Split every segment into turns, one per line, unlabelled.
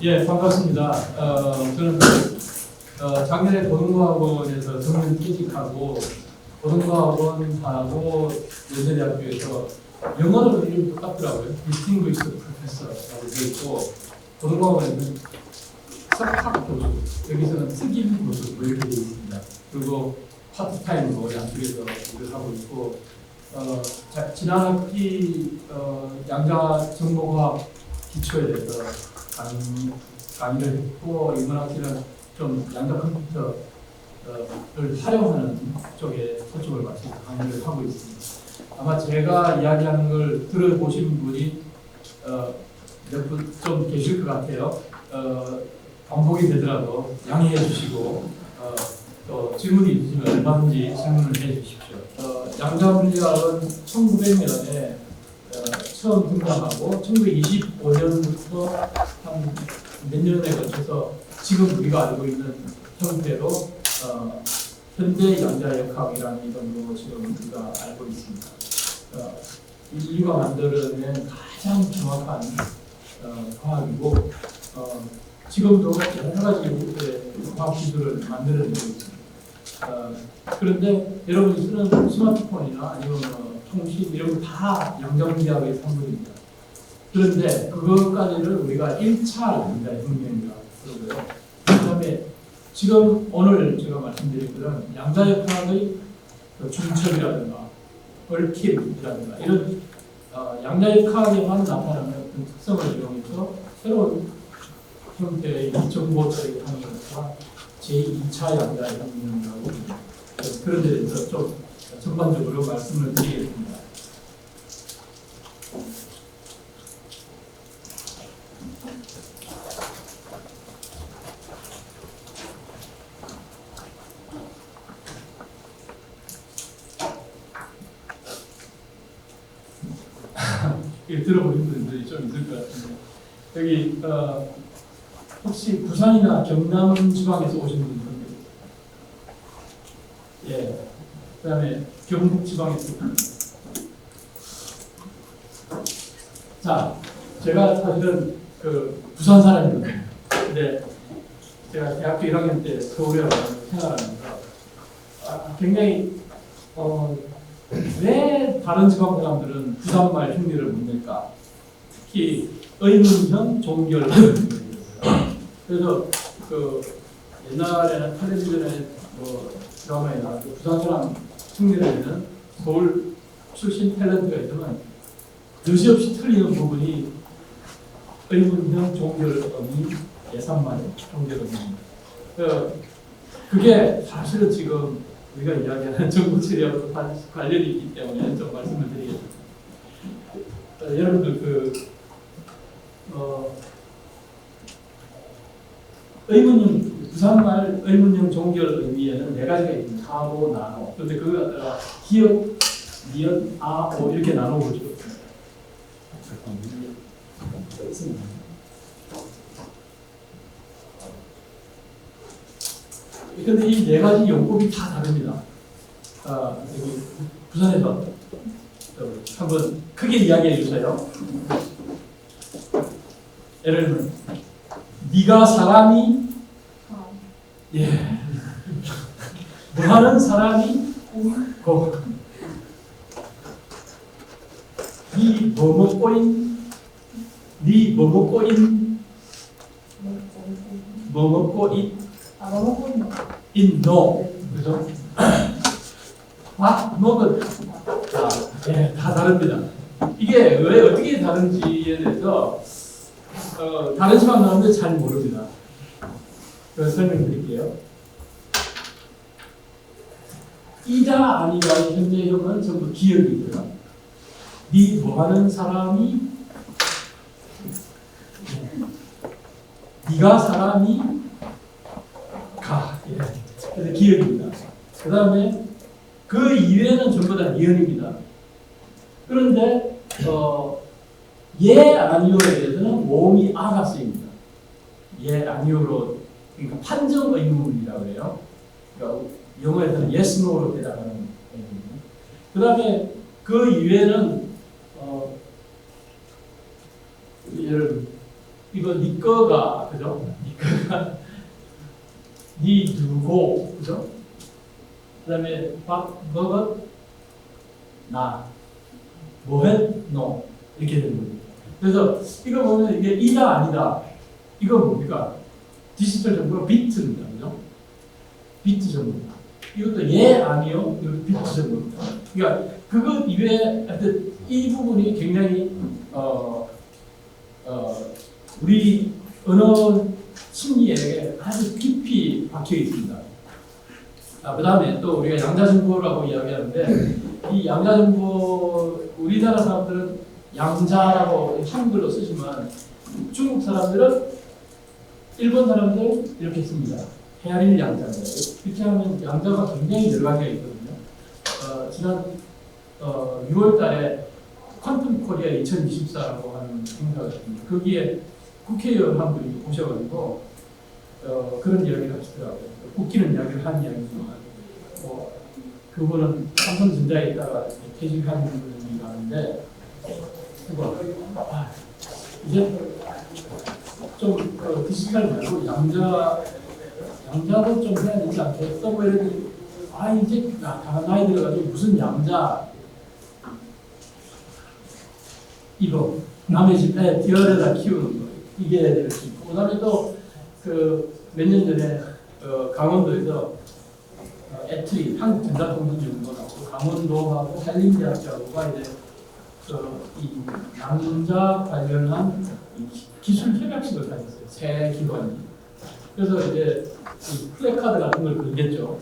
예, 반갑습니다. 저는 작년에 고등과학원에서 정년 퇴직하고 고등과학원하고 연세대학교에서 영어는 이름이 똑같더라고요. Distinguished Professor라고 되어 있고 고등과학원에는 석학 교수, 여기서는 특임 교수 뭐 이렇게 되어 있습니다. 그리고 파트타임으로 양쪽에서 일을 하고 있고 지난 학기 양자 정보과학 기초에 대해서 강의를 했고 이번 학기는 좀 양자 컴퓨터를 활용하는 쪽에 초점을 맞춰서 강의를 하고 있습니다. 아마 제가 이야기하는 걸 들어보신 분이 몇 분 좀 계실 것 같아요. 반복이 되더라도 양해해 주시고 또 질문이 있으시면 얼마든지 질문을 해 주십시오. 양자 물리학은 1900년에 처음 등장하고 1925년부터 한 몇 년에 걸쳐서 지금 우리가 알고 있는 형태로 현대 양자역학이라는 이름으로 지금 우리가 알고 있습니다. 인류가 만들어낸 가장 정확한 과학이고 지금도 여러 가지 과학 기술을 만들어내고 있습니다. 그런데 여러분이 쓰는 스마트폰이나 아니면 통신 이런 거 다 양자물리학의 산물입니다. 그런데 그것까지를 우리가 1차 양자혁명이라고 그러고요. 그 다음에 지금 오늘 제가 말씀드린 것은 양자역학의 중첩이라든가 얽힘이라든가 이런 양자역학에만 나타나는 어떤 특성을 이용해서 새로운 형태의 정보 처리하는 것과 제2차 양자혁명이라고 그런 데 대해서 좀 전반적으로 말씀을 드리겠습니다. 들어보신 분들이 좀 있을 것 같은데 여기 혹시 부산이나 경남 지방에서 오신 분들 예, 그다음에 경북 지방에서 자 제가 사실은 그 부산 사람이거든요. 근데 제가 대학교 1학년 때 서울에 와서 생활하면서 굉장히 왜 다른 지방 사람들은 부산말 흉내를 못 낼까? 특히 의문형 종결 그래서 그 옛날에는 텔레비전에 뭐 드라마에 나왔고 부산 사람 흉내를 내는 서울 출신 탤런트가 있지만 여지없이 틀리는 부분이 의문형 종결음이 예산말 종결음입니다. 그게 사실은 지금 우리가 이야기하는 정보 처리하고 관련이 있기 때문에 좀 말씀을 드리겠습니다. 여러분들 의문형 부산말 의문형 종결 의미에는 네 가지가 있습니다. 하고 나노. 그런데 그거 갖다가 기역, 니은, 아, 오 이렇게 나눠볼 수 있습니다. 그런데 이 네 가지 용법이 다 다릅니다. 여기 부산에서 한번 크게 이야기해 주세요. 예를 들면 네가 사람이 예 뭐하는 사람이 고 네 뭐먹고인 네 뭐먹고인 뭐먹고인 인노 그죠? 밥 먹은 예, 다 다릅니다. 이게 왜 어떻게 다른지에 대해서 다른 지방 사람들 잘 모릅니다. 그래서 설명드릴게요. 이자 아니라는 현재형은 전부 기억이고요. 네 뭐하는 사람이 네가 사람이 가 예. 그래서 기억입니다. 그 다음에 그 이외에는 전부 다 니은입니다. 그런데 예 아니오에 대해서는 모음이 아가 쓰입니다. 예 아니오로 그러니까 판정 의문이라고 해요. 그러니까 영어에서는 yes, no로 대답하는 의문입니다. 그 다음에 그 이외에는 이거 니 거가, 그죠? 니 거가, 니 누고, 그죠? 그 다음에 밥 먹었, 나, 뭐했, 너. 이렇게 되는 겁니다. 그래서 이거 보면 이게 이다 아니다. 이거 뭡니까? 디지털 정보가 비트입니다. 그죠? 비트 정보입니다. 이것도 예, 아니요. 이거 비트 정보입니다. 그러니까 그것 이외에 하여튼 이 부분이 굉장히 우리 언어 심리에 아주 깊이 박혀 있습니다. 그 다음에 또 우리가 양자정보라고 이야기하는데 이 양자정보 우리나라 사람들은 양자라고 한글로 쓰지만 중국 사람들은 일본 사람들 이렇게 씁니다. 헤아릴 양자인데 이렇게 하면 양자가 굉장히 여러 가지가 있거든요. 지난 6월 달에 퀀텀 코리아 2024라고 하는 행사가 있습니다. 거기에 국회의원 한 분이 오셔가지고 그런 이야기를 하시더라고요. 웃기는 이야기를 한 이야기지만 그분은 삼성전자에 있다가 퇴직한 분이 가는데 이제 좀 디지털 말고 양자도 좀 해야 되지 않겠어? 뭐 이랬더니 이제 다 나이 들어가지고 무슨 양자 이거 남의 집에 디어에다 키우는 거 이게 될 수 있고 그다음에 또 몇 년 전에 강원도에서 애트리 한국전자통신연구원하고 강원도하고 한림대학교가 이제 이 양자 관련한 기술 협약식을 가졌어요. 새 기관이. 그래서 이제 이 플래카드 같은 걸 걸겠죠.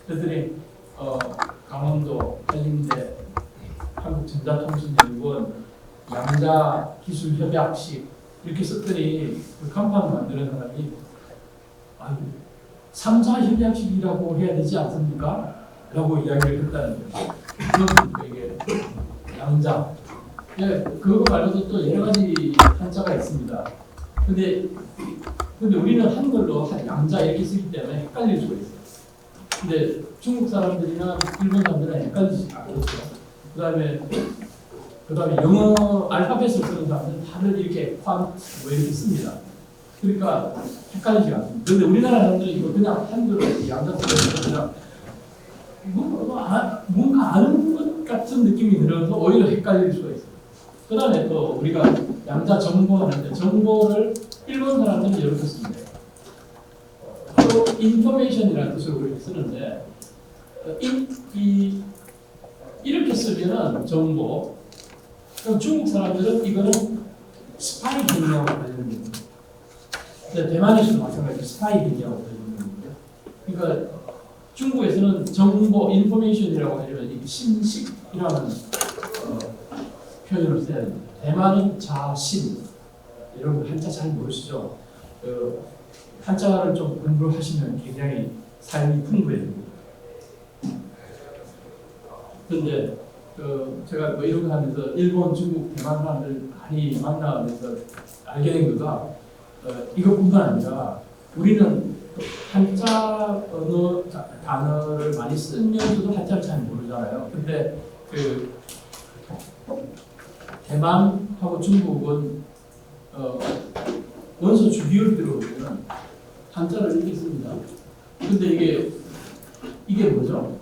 그랬더니 강원도 한림대 한국전자통신연구원 양자 기술 협약식 이렇게 썼더니 그 간판을 만드는 사람이 3자 협약식이라고 해야 되지 않습니까? 라고 이야기를 했다는 거예요. 그건 이게 양자. 예, 그거 말고도 또 여러 가지 한자가 있습니다. 근데 우리는 한글로 양자 이렇게 쓰기 때문에 헷갈릴 수가 있어요. 근데 중국 사람들이나 일본 사람들은 헷갈리지 않겠죠. 그다음에 영어 알파벳을 쓰는 사람들은 다들 이렇게 뭐 이렇게 씁니다. 그러니까 헷갈리지 않습니다. 그런데 우리나라 사람들은 이거 그냥 한글로 양자 쓰면 그냥 뭔가 아는 것 같은 느낌이 들어서 오히려 헷갈릴 수가 있어요. 그 다음에 또 우리가 양자 정보하는데 정보를 일본 사람들은 이렇게 씁니다. 또 인포메이션이라는 뜻으로 우리가 쓰는데 이렇게 쓰면은 정보 그럼 중국 사람들은 이거는 스파이 기능하고 관련된 겁니다. 대만에서도 마찬가지로 스파이 기능하고 관련된 겁니다. 그러니까 중국에서는 정보, 인포메이션이라고 하려면 신식이라는 표현을 써야 됩니다. 대만은 자신, 여러분 한자 잘 모르시죠? 한자를 좀 공부하시면 굉장히 삶이 풍부해집니다. 그런데 제가 뭐 이런 거 하면서 일본, 중국, 대만 사람들 많이 만나면서 알게 된 거가 이것뿐만 아니라 우리는 한자 단어를 많이 쓰면서도 한자를 잘 모르잖아요. 근데 대만하고 중국은 원서 주기율 들어오면 한자를 이렇게 씁니다. 근데 이게 뭐죠?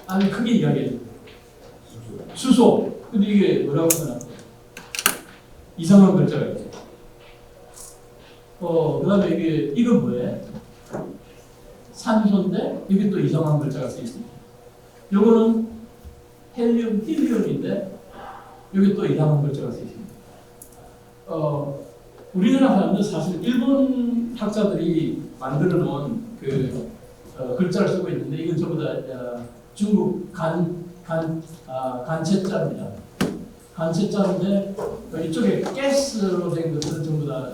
아니 크게 이야기해요. 수소. 근데 이게 뭐라고 하나? 이상한 글자가 있죠. 그다음에 이건 뭐예요? 산소인데 여기 또 이상한 글자가 쓰여 있습니다. 요거는 헬륨인데 여기 또 이상한 글자가 쓰여 있습니다. 우리나라 사람들 사실 일본 학자들이 만들어 놓은 글자를 쓰고 있는데 이건 전부 다 중국 간체자입니다. 간체자인데 이쪽에 가스로 된 것들은 전부 다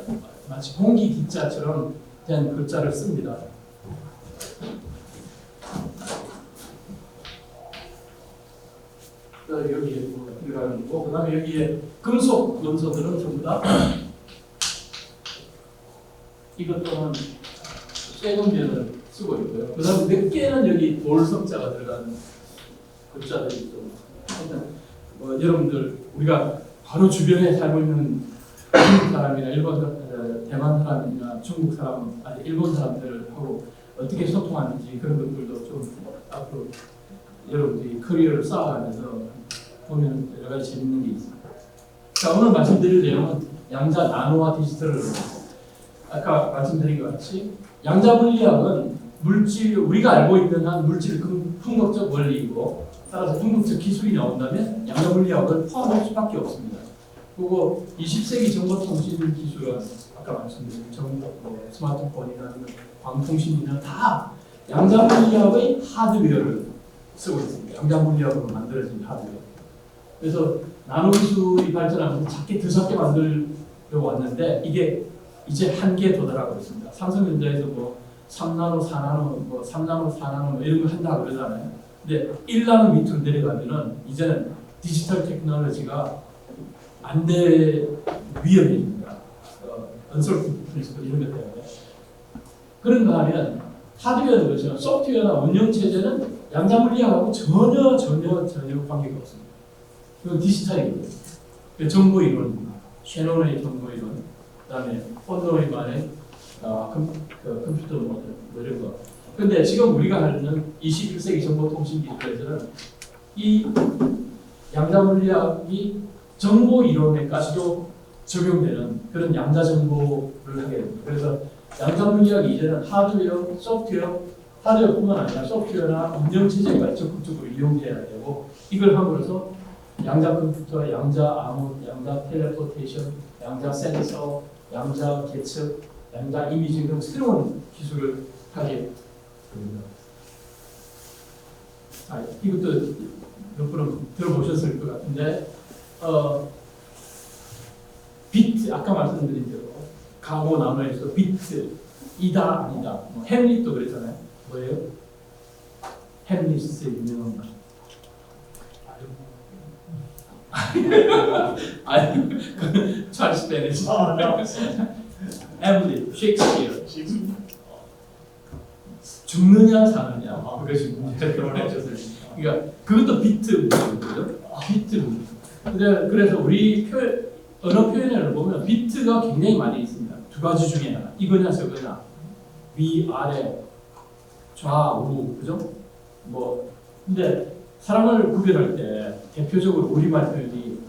마치 공기 기자처럼 된 글자를 씁니다. 여기에 들어가는 거고, 그다음에 여기에 금속 원소들은 전부 다 이것도는 쇠금변을 쓰고 있고요. 그다음에 몇 개는 여기 돌석자가 들어가는 글자들이 좀 여러분들 우리가 바로 주변에 살고 있는 한국 사람이나 대만 사람이나 중국 사람, 아니 일본 사람들하고 어떻게 소통하는지 그런 것들도 좀 앞으로 여러분들이 커리어를 쌓아가면서 보면 여러 가지 재밌는 게 있습니다. 자, 오늘 말씀드릴 내용은 양자 나노와 디지털을 아까 말씀드린 것 같이 양자 물리학은 물질, 우리가 알고 있는 한 물질 궁극적 원리이고 따라서 궁극적 기술이 나온다면 양자 물리학을 포함할 수밖에 없습니다. 그리고 20세기 정보통신 기술은 아까 말씀드린 스마트폰이나 광통신이나 다 양자 물리학의 하드웨어를 쓰고 있습니다. 양자 물리학으로 만들어진 하드웨어. 그래서 나노 기술이 발전하면서 더 작게 만들어 왔는데 이게 이제 한계에 도달하고 있습니다. 삼성전자에서 3나노, 4나노, 3나노, 4나노 이런 거 한다고 그러잖아요. 근데 1나노 밑으로 내려가면은 이제는 디지털 테크놀로지가 안 될 위험입니다. 언솔트 프린시플 이런 것 때문에. 그런가 하면 하드웨어는 그렇지만 소프트웨어나 운영 체제는 양자 물리학하고 전혀 관계가 없습니다. 이건 디지털이거든요. 정보 이론, 셰논의 정보 이론, 그다음에 폰노이만의 컴퓨터 모델 이런 거. 근데 지금 우리가 하는 21세기 정보통신 기술에서는 이 양자 물리학이 정보 이론에까지도 적용되는 그런 양자 정보를 하게 됩니다. 그래서 양자 물리학이 이제는 하드웨어, 소프트웨어, 하드웨어뿐만 아니라 소프트웨어나 운영 체제가 적극적으로 이용돼야 되고 이걸 함으로써 양자 컴퓨터, 양자 암호, 양자 텔레포테이션, 양자 센서, 양자 계측, 양자 이미징 등 새로운 기술을 하게 됩니다. 이것도 몇 분은 들어보셨을 것 같은데 비트, 아까 말씀드린 대로 가고 나눠에서 비트, 이다 아니다. 햄릿도 그랬잖아요. 뭐예요? 햄릿의 유명한 말. 아니, 그 찰스 베네치. 햄릿, 셰익스피어. 죽느냐 사느냐 그것이 문제가 되어졌어요. 그러니까 그것도 비트 문제거든요. 비트 문제. 그래서 우리 언어 표현을 보면 비트가 굉장히 많이 있습니다. 두 가지 중에 하나. 이거냐 저거냐. 위, 아래, 좌우, 그죠? 근데 사람을 구별할 때 대표적으로 우리말 표현이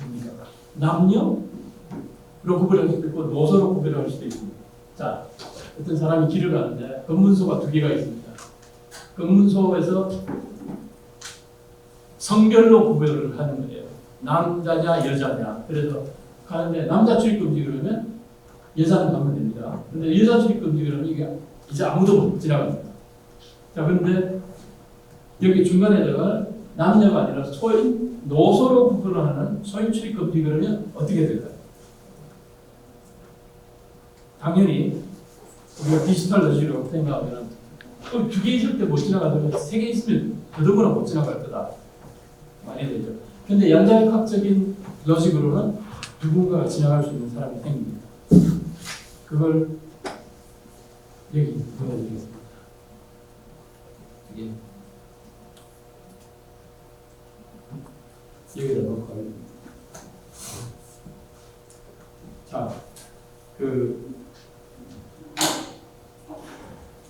뭡니까? 남녀로 구별할 수도 있고 노소로 구별할 수도 있습니다. 자, 어떤 사람이 길을 가는데 검문소가 2개가 있습니다. 검문소에서 성별로 구별을 하는 거예요. 남자냐 여자냐. 그래서 가는데 남자 출입금지 그러면 여자는 가면 됩니다. 근데 여자 출입금지 그러면 이게 이제 아무도 못 지나갑니다. 자, 그런데 여기 중간에다가 남녀가 아니라 노소로 구분하는 소인 출입금지 그러면 어떻게 될까요? 당연히 우리가 디지털 로직으로 생각하면 2개 있을 때 못 지나가더라도 3개 있으면 더더구나 못 지나갈 거다. 많이 되죠. 근데 양자역학적인 로직으로는 누군가가 지나갈 수 있는 사람이 생깁니다. 그걸 여기 보여드리겠습니다. 여기다 놓고 하겠습니다. 자,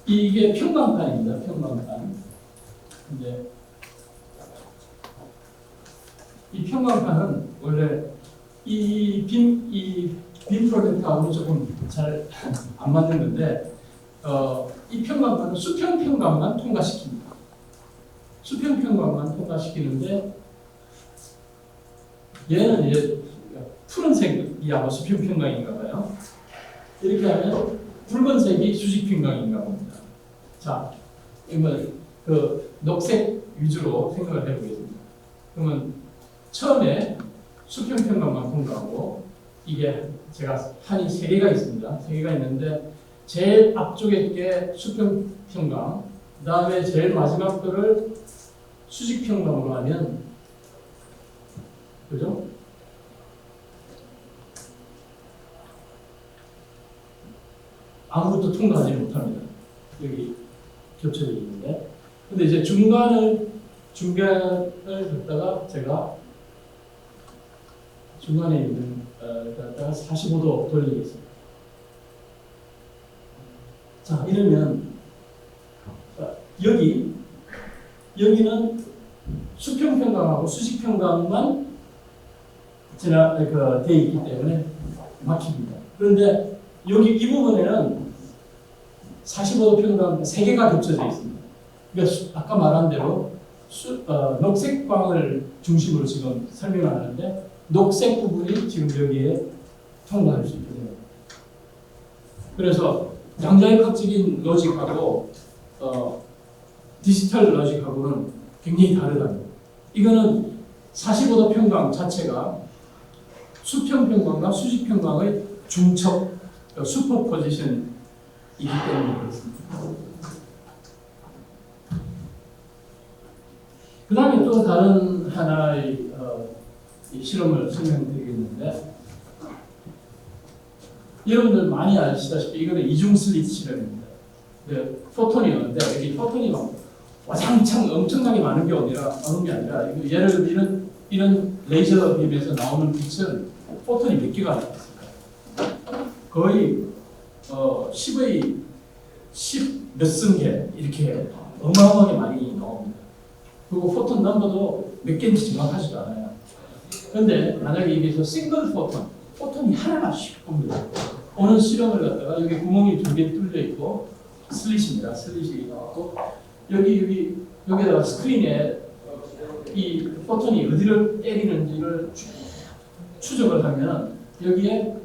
이게 평광판입니다. 평광판. 근데 이 평광판은 원래 이 빔 프로젝트하고는 조금 잘 안 맞는 건데 이 평광판은 수평 평광만 통과시킵니다. 수평 평광만 통과시키는데 얘는 이제 푸른색이 아마 수평 평광인가 봐요. 이렇게 하면 붉은색이 수직 평광인가 봅니다. 자, 이건 녹색 위주로 생각을 해보겠습니다. 그러면 처음에 수평 평광만 통과하고 이게 제가 판이 3개가 있습니다. 3개가 있는데 제일 앞쪽에 게 수평 평광, 그 다음에 제일 마지막 거를 수직 평광으로 하면 그죠? 아무것도 통과하지 못합니다. 여기 겹쳐져 있는데. 근데 이제 중간을 뒀다가 제가 중간에 있는 갖다가 45도 돌리겠습니다. 자, 이러면 여기는 수평평강하고 수직평강만 돼 있기 때문에 막힙니다. 그런데 여기 이 부분에는 45도 평강 3개가 겹쳐져 있습니다. 그러니까 아까 말한 대로 녹색 방을 중심으로 지금 설명을 하는데 녹색 부분이 지금 여기에 통과할 수 있게 됩니다. 그래서 양자역학적인 로직하고 디지털 로직하고는 굉장히 다르답니다. 이거는 45도 평강 자체가 수평평강과 수직평강의 중첩, 슈퍼포지션이기 때문에 그렇습니다. 그 다음에 또 다른 하나의 실험을 설명드리겠는데, 여러분들 많이 아시다시피 이거는 이중 슬릿 실험입니다. 포톤이 오는데 여기 포톤이 막 와장창 엄청나게 많은 게 아니라 예를 들면 이런 레이저 빔에서 나오는 빛은 포톤이 몇 개가 나왔을까요? 거의 10의 10 몇 승 개 이렇게 어마어마하게 많이 나옵니다. 그리고 포톤 넘버도 몇 개인지 정확하지도 않아요. 그런데 만약에 여기서 싱글 포톤이 하나가 씩 옵니다. 오는 실험을 갖다가 여기 구멍이 2개 뚫려 있고 슬릿입니다. 슬릿이 나왔고 여기다가 스크린에 이 포톤이 어디를 때리는지를 추적을 하면 여기에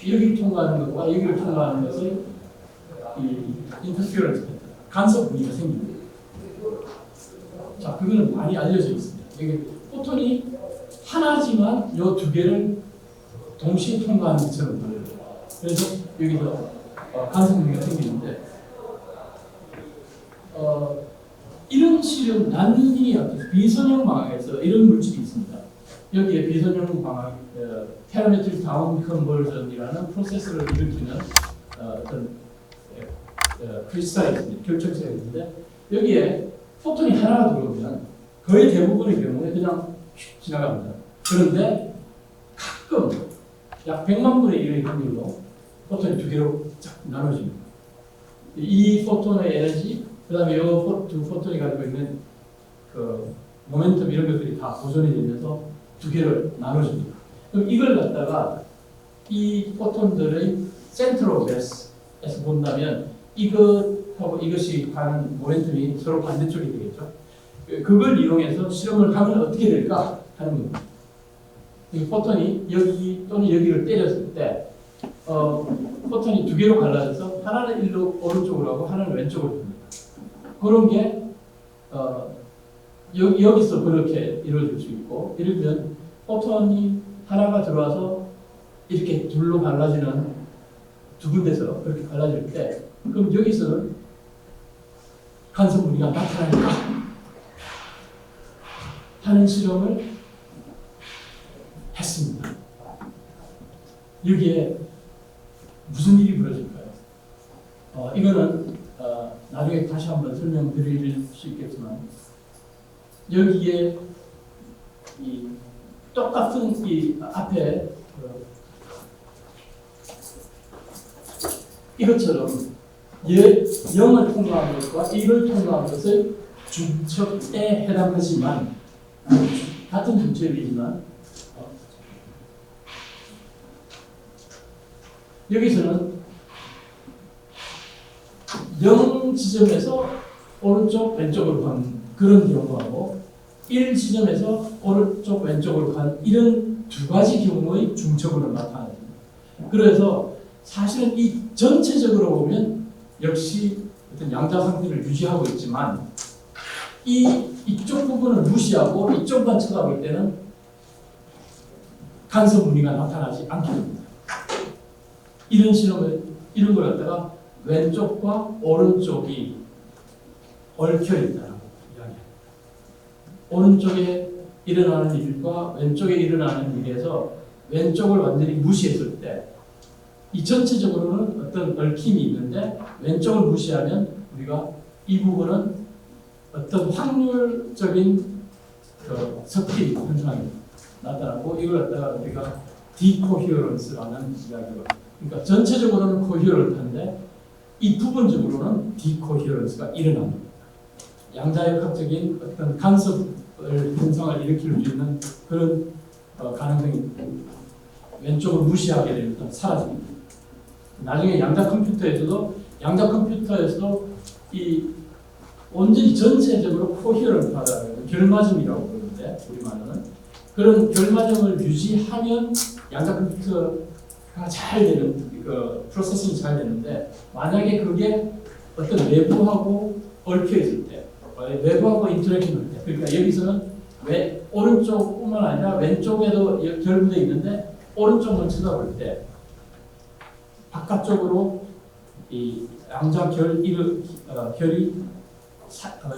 여기 통과하는 것과 여기를 통과하는 것을 인터피어런스 간섭 무늬가 생깁니다. 자, 그거는 많이 알려져 있습니다. 이게 포톤이 하나지만 이 2개를 동시에 통과하는 것처럼 보여요. 그래서 여기서 간섭 무늬가 생기는데 이런 실험 난민이 비선형 방학에서 이런 물질이 있습니다. 여기에 비선형 방학 페라메트릭 다운 컨버전이라는 프로세스를 일으키는 어떤 크리스탈이 있습니다. 결정체가 있는데 여기에 포톤이 하나가 들어오면 거의 대부분의 경우에 그냥 지나갑니다. 그런데 가끔 약 100만 분의 1의 확률로 포톤이 2개로 쫙 나눠집니다. 이 포톤의 에너지, 그 다음에 이 두 포톤이 가지고 있는 그 모멘텀 이런 것들이 다 보존이 되면서 2개를 나눠줍니다. 그럼 이걸 갖다가 이 포톤들의 센터 오브 매스에서 본다면 이것하고 이것이 가는 모멘텀이 서로 반대쪽이 되겠죠. 그걸 이용해서 실험을 하면 어떻게 될까 하는 겁니다. 이 포톤이 여기 또는 여기를 때렸을 때 포톤이 2개로 갈라져서 하나는 일로 오른쪽으로 하고 하나는 왼쪽으로 갑니다. 그런 게 여기서 그렇게 이루어질 수 있고, 예를 들면 포톤이 하나가 들어와서 이렇게 둘로 갈라지는 두 군데서 그렇게 갈라질 때 그럼 여기서는 간섭 무늬가 나타날까 하는 실험을 했습니다. 여기에 무슨 일이 벌어질까요? 이거는 나중에 다시 한번 설명드릴 수 있겠지만 여기에 이 똑같은 이 앞에 이것처럼 0을 통과한 것과 1을 통과한 것을 중첩에 해당하지만 같은 중첩이지만 여기서는 0 지점에서 오른쪽 왼쪽으로 가는 그런 경우하고 1 지점에서 오른쪽 왼쪽으로 가는 이런 2가지 경우의 중첩으로 나타납니다. 그래서 사실은 이 전체적으로 보면 역시 어떤 양자 상태를 유지하고 있지만 이쪽 부분을 무시하고 이쪽만 쳐다볼 때는 간섭 무늬가 나타나지 않게 됩니다. 이런 걸 갖다가 왼쪽과 오른쪽이 얽혀 있다라고 이야기합니다. 오른쪽에 일어나는 일과 왼쪽에 일어나는 일에서 왼쪽을 완전히 무시했을 때 이 전체적으로는 어떤 얽힘이 있는데 왼쪽을 무시하면 우리가 이 부분은 어떤 확률적인 섞임 현상입니다. 나타나고 이걸 갖다가 우리가 디코히어런스라는 이야기가 그러니까 전체적으로는 코히어런트인데 이 부분적으로는 디코히어런스가 일어납니다. 양자역학적인 어떤 간섭을 현상을 일으킬 수 있는 그런 가능성이 왼쪽을 무시하게 되면 사라집니다. 나중에 양자 컴퓨터에서도 이 온전히 전체적으로 코히어런트하다는 결맞음이라고 부르는데 우리말로는 그런 결맞음을 유지하면 양자 컴퓨터가 잘 되는 그 프로세싱이 잘 되는데 만약에 그게 어떤 외부하고 얽혀 있을 때 외부하고 인터랙션 할 때 그러니까 여기서는 왜 오른쪽뿐만 아니라 왼쪽에도 결부되어 있는데 오른쪽을 쳐다볼 때 바깥쪽으로 이 양자 결이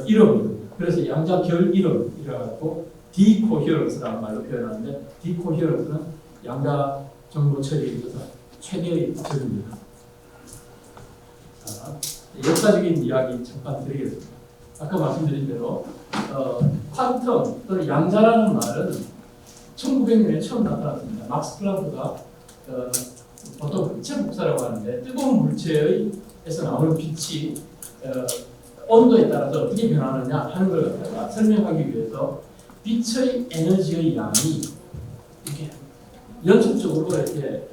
잃어버립니다. 그래서 양자 결 잃어갖고 디코히어런스라는 말로 표현하는데 디코히어런스는 양자 정보 처리에 있어서 최대의 적입니다. 자, 역사적인 이야기 잠깐 드리겠습니다. 아까 말씀드린 대로 퀀텀 또는 양자라는 말은 1900년에 처음 나타났습니다. 막스 플랑크가 보통 빛의 복사라고 하는데 뜨거운 물체에서 나오는 빛이 온도에 따라서 어떻게 변하느냐 하는 걸 갖다가 설명하기 위해서 빛의 에너지의 양이 이렇게 연속적으로 이렇게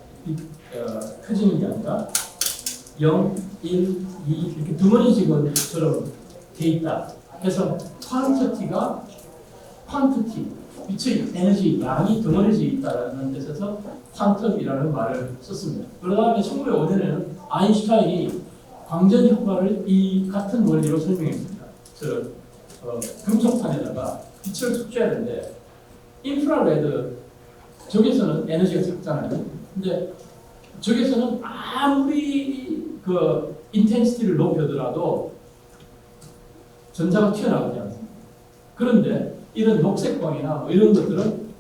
커지는 게 아니라 0, 1, 2 이렇게 두머리지근처럼 돼 있다. 그래서 퀀티티 빛의 에너지 양이 덩어리져 있다는 뜻에서 퀀텀이라는 말을 썼습니다. 그 다음에 1905년에는 아인슈타인이 광전 효과를 이 같은 원리로 설명했습니다. 금속판에다가 빛을 축제하는데 인프라레드 저기서는 에너지가 작잖아요. 근데 저기서는 아무리 그 인텐시티를 높여더라도 전자가 튀어나오지 않습니다. 그런데 이런 녹색광이나 뭐 이런 것들은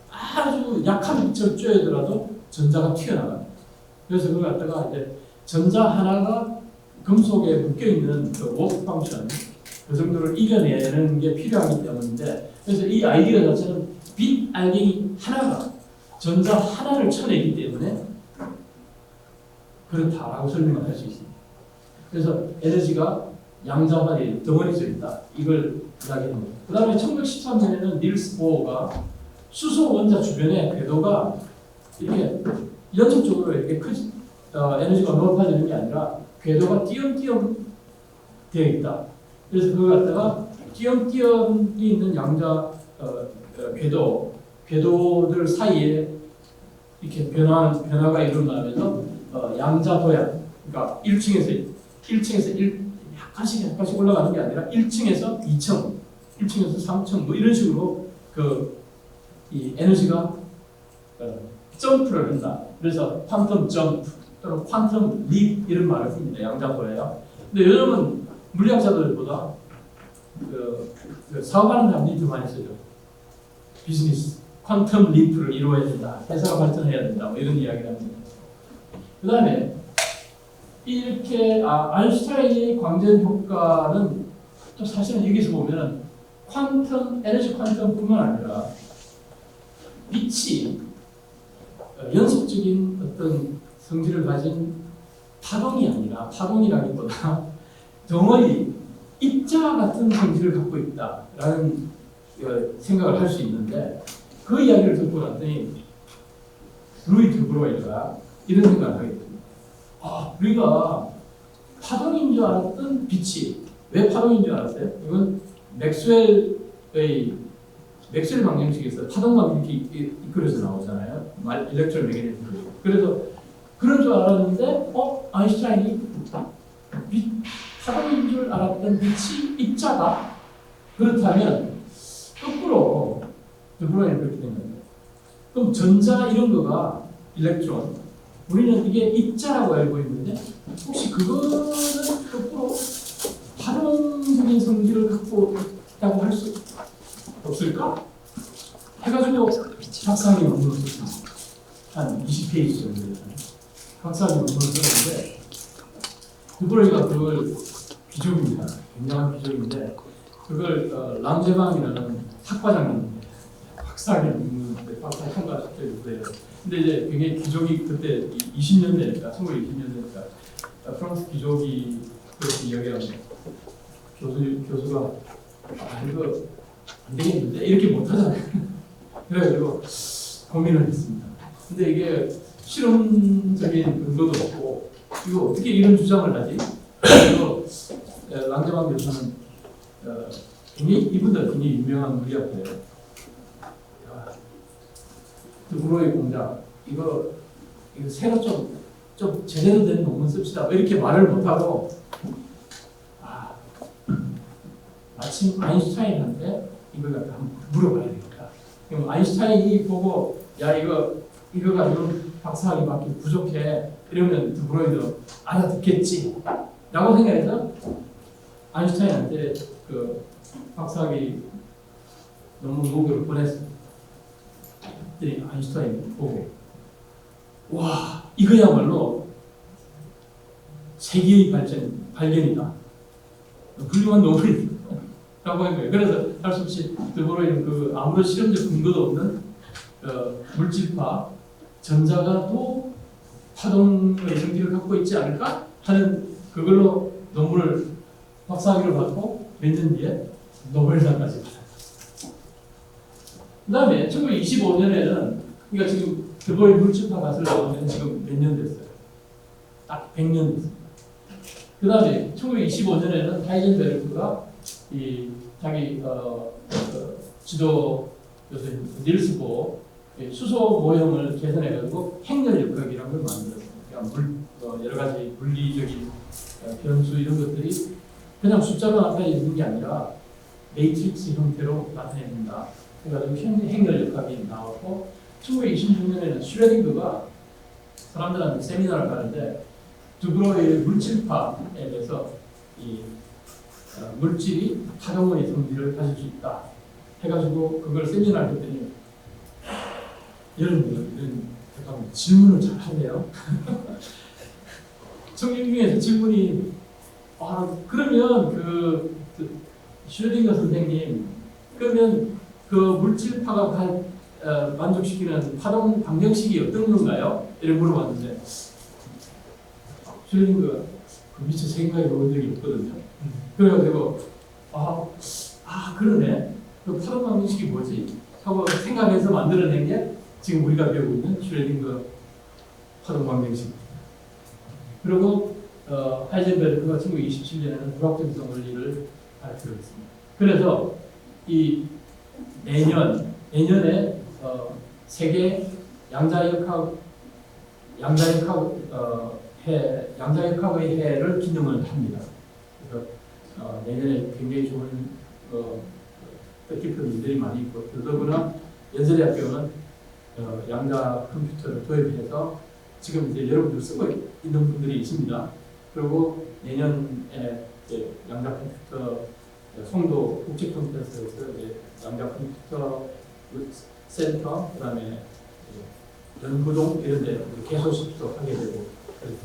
아주 약한 빛을 쬐더라도 전자가 튀어나갑니다. 그래서 그걸 갖다가 이제 전자 하나가 금속에 묶여있는 그 워크 펑션 그 정도를 이겨내는 게 필요하기 때문인데 그래서 이 아이디어 자체는 빛 알갱이 하나가 전자 하나를 쳐내기 때문에 그렇다라고 설명을 할 수 있습니다. 그래서 에너지가 양자화에 덩어리져 있다. 이걸 이야기합니다. 그 다음에 1913년에는 닐스 보어가 수소 원자 주변의 궤도가 이렇게 연속적으로 이렇게 에너지가 높아지는 게 아니라 궤도가 띄엄띄엄 되어 있다. 그래서 그걸 갖다가 띄엄띄엄이 있는 양자 궤도들 사이에 이렇게 변화가 일어나면서 양자 도양, 그러니까 1층에서 약간씩 올라가는 게 아니라 1층에서 2층, 1층에서 3층 뭐 이런 식으로 이 에너지가 점프를 한다. 그래서 퀀텀 점프 또는 퀀텀 립 이런 말을 씁니다. 양자도예요. 근데 요즘은 물리학자들보다 사업하는 사람들이 더 많이 쓰죠. 비즈니스 퀀텀 립을 이루어야 된다. 회사가 발전해야 된다. 뭐 이런 이야기를 합니다. 그 다음에 이렇게 아인슈타인의 광전 효과는 또 사실은 여기서 보면 에너지 퀀텀뿐만 아니라 빛이 연속적인 어떤 성질을 가진 파동이 아니라 파동이라기보다 덩어리 입자 같은 성질을 갖고 있다라는 생각을 할 수 있는데 그 이야기를 듣고 났더니 루이 드브로이가 이런 생각을 하게 됩니다. 우리가 파동인 줄 알았던 빛이 왜 파동인 줄 알았어요? 이건 맥스웰 방정식에서 파동만 이렇게 이끌어서 나오잖아요. 일렉트로매그네틱. 그래서 그런 줄 알았는데 아인슈타인이 파동인 줄 알았던 빛이 입자다. 그렇다면 거꾸로 드브로이는 그렇게 된 거예요. 그럼 전자 이런 거가 일렉트론 우리는 이게 입자라고 알고 있는데 혹시 그거는 거꾸로 파동적인 성질을 갖고 있다고 할 수 없을까? 해가지고 박사학위 논문을 썼습니다. 한 20페이지 정도 박사학위 논문을 썼는데 드브로이가 그걸 비적입니다. 굉장한 비적인데 그걸 랑제방이라는 학과장님 박사학위 논문 박사 참가시켜주세요. 근데 이제 굉장히 귀족이 그때 20년대니까 1920년대니까 프랑스 귀족이 그렇게 이야기하면 교수가 이거 안 되겠는데 이렇게 못하잖아요. 그래가지고 고민을 했습니다. 근데 이게 실험적인 근거도 없고 이거 어떻게 이런 주장을 하지? 그래서 랑제방 교수는 굉장히 이분들 굉장히 유명한 물리학자예요. 드브로이 공작 이거 새로 좀 제대로 된 논문 씁시다. 왜 이렇게 말을 못하고 마침 아인슈타인한테 이걸 갖다 한번 물어봐야 되겠다. 그럼 아인슈타인이 보고 야 이거 가지고 박사학위 받기 부족해 이러면 드브로이도 알아듣겠지 라고 생각해서 아인슈타인한테 그 박사학위 논문 보고를 보냈습니다. 그랬더니 아인슈타인 보고 와 이거야말로 세계의 발견이다. 훌륭한 논문이다. 라고 한 거예요. 그래서 할 수 없이 드브로이는 그 아무런 실험적 근거도 없는 물질파 전자가 또 파동의 성질을 갖고 있지 않을까 하는 그걸로 논문을 박사학위를 받고 몇 년 뒤에 노벨상까지 받았어요. 그 다음에 1925년에는 그러니까 지금 드브로이 물질파 가설을 나오면 지금 몇 년 됐어요? 딱 100년 됐습니다. 그 다음에 1925년에는 하이젠베르크가 이 자기 지도 교수님 닐스 보어 수소 모형을 계산해가지고 행렬역학이라는 걸 만들었어요. 그러니까 여러 가지 물리적인 변수 이런 것들이 그냥 숫자로 나타내 있는 게 아니라 매트릭스 형태로 나타낸다. 그래가지고 행렬역학이 나왔고 1926년에는 슈레딩거가 사람들한테 세미나를 하는데 드브로이의 물질파에 대해서 이 물질이 파동의 성질을 가질 수 있다 해가지고 그걸 세미나를 했더니 여러분들 이런 질문을 잘 하네요. 청년 중에서 질문이 그러면 그 슈레딩거 선생님 그러면 그 물질파가 만족시키는 파동 방정식이 어떤 건가요? 이렇게 물어봤는데 슈레딩거가 그 미처 생각해 본 적이 없거든요. 그래가지고 그러네. 그 파동 방정식이 뭐지? 하고 생각해서 만들어낸 게 지금 우리가 배우고 있는 슈레딩거 파동 방정식. 그리고 하이젠베르크가 1927년에는 불확정성 원리를 발표했습니다. 그래서 이 내년에 세계 양자역학의 해를 기념을 합니다. 그래서 내년에 굉장히 좋은 뜻깊은 일들이 많이 있고 더더구나 연세대학교는 양자 컴퓨터를 도입해서 지금 이제 여러분들 쓰고 있는 분들이 있습니다. 그리고 내년에 이제 양자 컴퓨터 송도 국제컴퓨터센터에서 양자 컴퓨터 센터 그다음에 연구동 이런 데 개소식도 하게 되고 그래서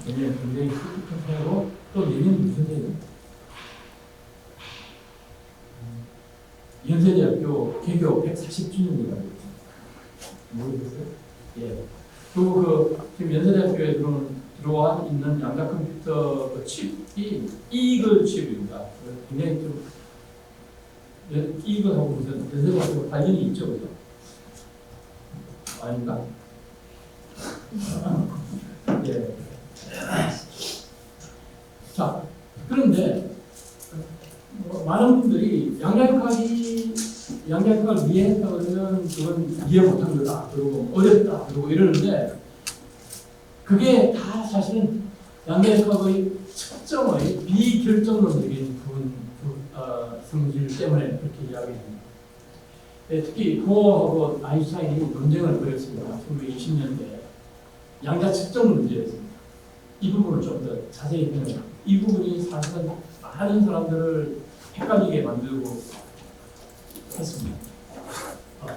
내년 굉장히 뜻깊은 해고 또 내년 무슨 해죠? 연세대학교 개교 140주년이라고 모르겠어요? 예. 그리고 지금 연세대학교에 들어와 있는 양자 컴퓨터 칩이 이글 칩입니다. 굉장히 좀 이글하고 무슨 연세대학교 관련이 있죠, 그죠? 아닌가? 예. 자, 그런데 많은 분들이 양자역학을 이해했다 그러면 그건 이해 못한 거다. 그리고 어렵다. 그리고 이러는데 그게 다 사실은 양자역학의 측정의 비결정론적인 성질 때문에 그렇게 이야기합니다. 네, 특히 보어하고 아인슈타인이 논쟁을 벌였습니다. 1920년대에 양자 측정 문제였습니다. 이 부분을 좀 더 자세히 보면 이 부분이 사실은 많은 사람들을 헷갈리게 만들고 했습니다.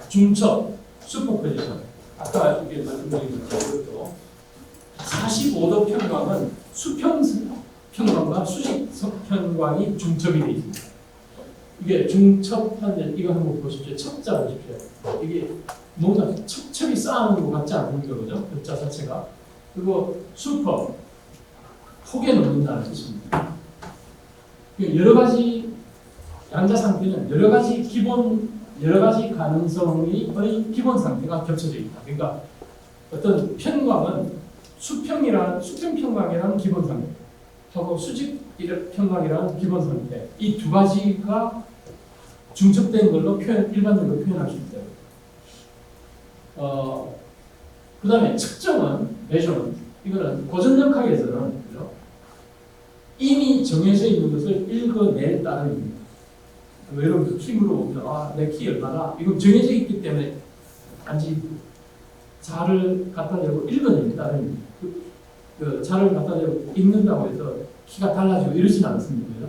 중첩, 슈퍼포지션. 아까 이게 말씀드린 것처럼 45도 평광은 수평 평광과 수직 평광이 중첩이 되어 있습니다. 이게 중첩하는 이거 한번 보십시오. 첩자 보십시오. 이게 뭔가 첩첩이 쌓아놓은 것 같지 않습니까? 그죠? 글자 자체가. 그리고 슈퍼 폭에 넣는다는 뜻입니다. 여러 가지 양자 상태는 여러 가지 가능성의 기본 상태가 겹쳐져 있다. 그러니까 어떤 편광은 수평 편광이라는 기본 상태 하고 수직 편광이라는 기본 상태 이 두 가지가 중첩된 걸로 일반적으로 표현할 수 있다. 그 다음에 측정은 measurement 이거는 고전역학에서는 그죠? 이미 정해져 있는 것을 읽어낼 따름입니다. 여러분 키으로 보면 내 키 얼마나 이거 정해져 있기 때문에 단지 자를 갖다 대고 읽어내는 따름입니다. 그 자를 갖다 대고 읽는다고 해서 키가 달라지고 이러진 않습니다.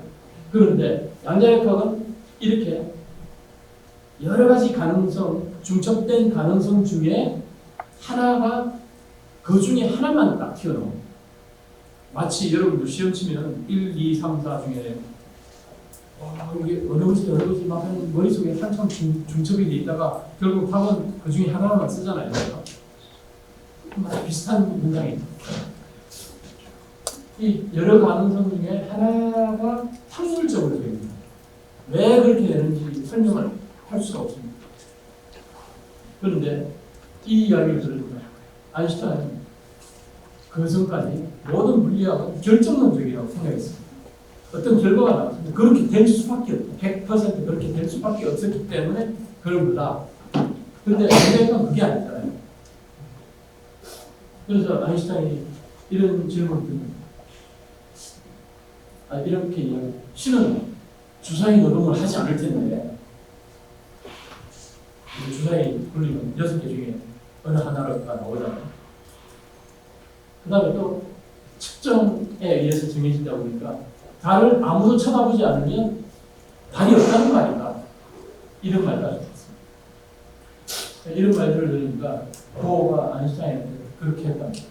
그런데 양자역학은 이렇게 여러 가지 가능성, 중첩된 가능성 중에 하나가 그 중에 하나만 딱 튀어나옵니다. 마치 여러분도 시험 치면 1, 2, 3, 4 중에 이게 어느 것이 막 머릿속에 한참 중첩이 돼 있다가 결국 답은 그 중에 하나만 쓰잖아요. 비슷한 문장이죠. 이 여러 가능성 중에 하나가 학술적으로 됩니다. 왜 그렇게 되는지 설명을 할 수가 없습니다. 그런데 이 이야기를 들으니까 아인슈타인은 그 전까지 모든 물리학은 결정론적이라고 생각했습니다. 어떤 결과가 나왔습니다. 그렇게 될 수밖에 없다. 100% 그렇게 될 수밖에 없었기 때문에 그런 거다. 그런데 양자역학은 그게 아니잖아요. 그래서 아인슈타인이 이런 질문을 듭니다. 이렇게 이야기해요. 신은 주사위 노동을 하지 않을 텐데 주사위 돌리면 6개 중에 어느 하나가 나오잖아요. 그 다음에 또 측정에 의해서 정해진다 보니까 달을 아무도 쳐다보지 않으면 달이 없다는 거 아닌가? 이런 말까지 했습니다. 이런 말들을 들으니까 보호가 아인슈타인한테 그렇게 했답니다.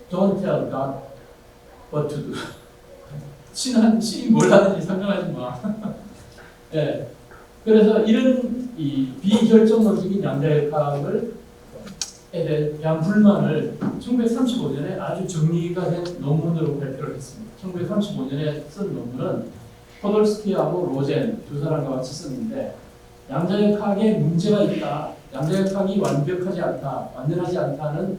Don't tell God what to do. 신이 뭘 하는지 상관하지 마. 네. 그래서 이런 이 비결정론적인 양자역학을 대한 불만을 1935년에 아주 정리가 된 논문으로 발표를 했습니다. 1935년에 쓴 논문은 포돌스키하고 로젠 두 사람과 같이 썼는데 양자역학에 문제가 있다. 양자역학이 완벽하지 않다. 완전하지 않다는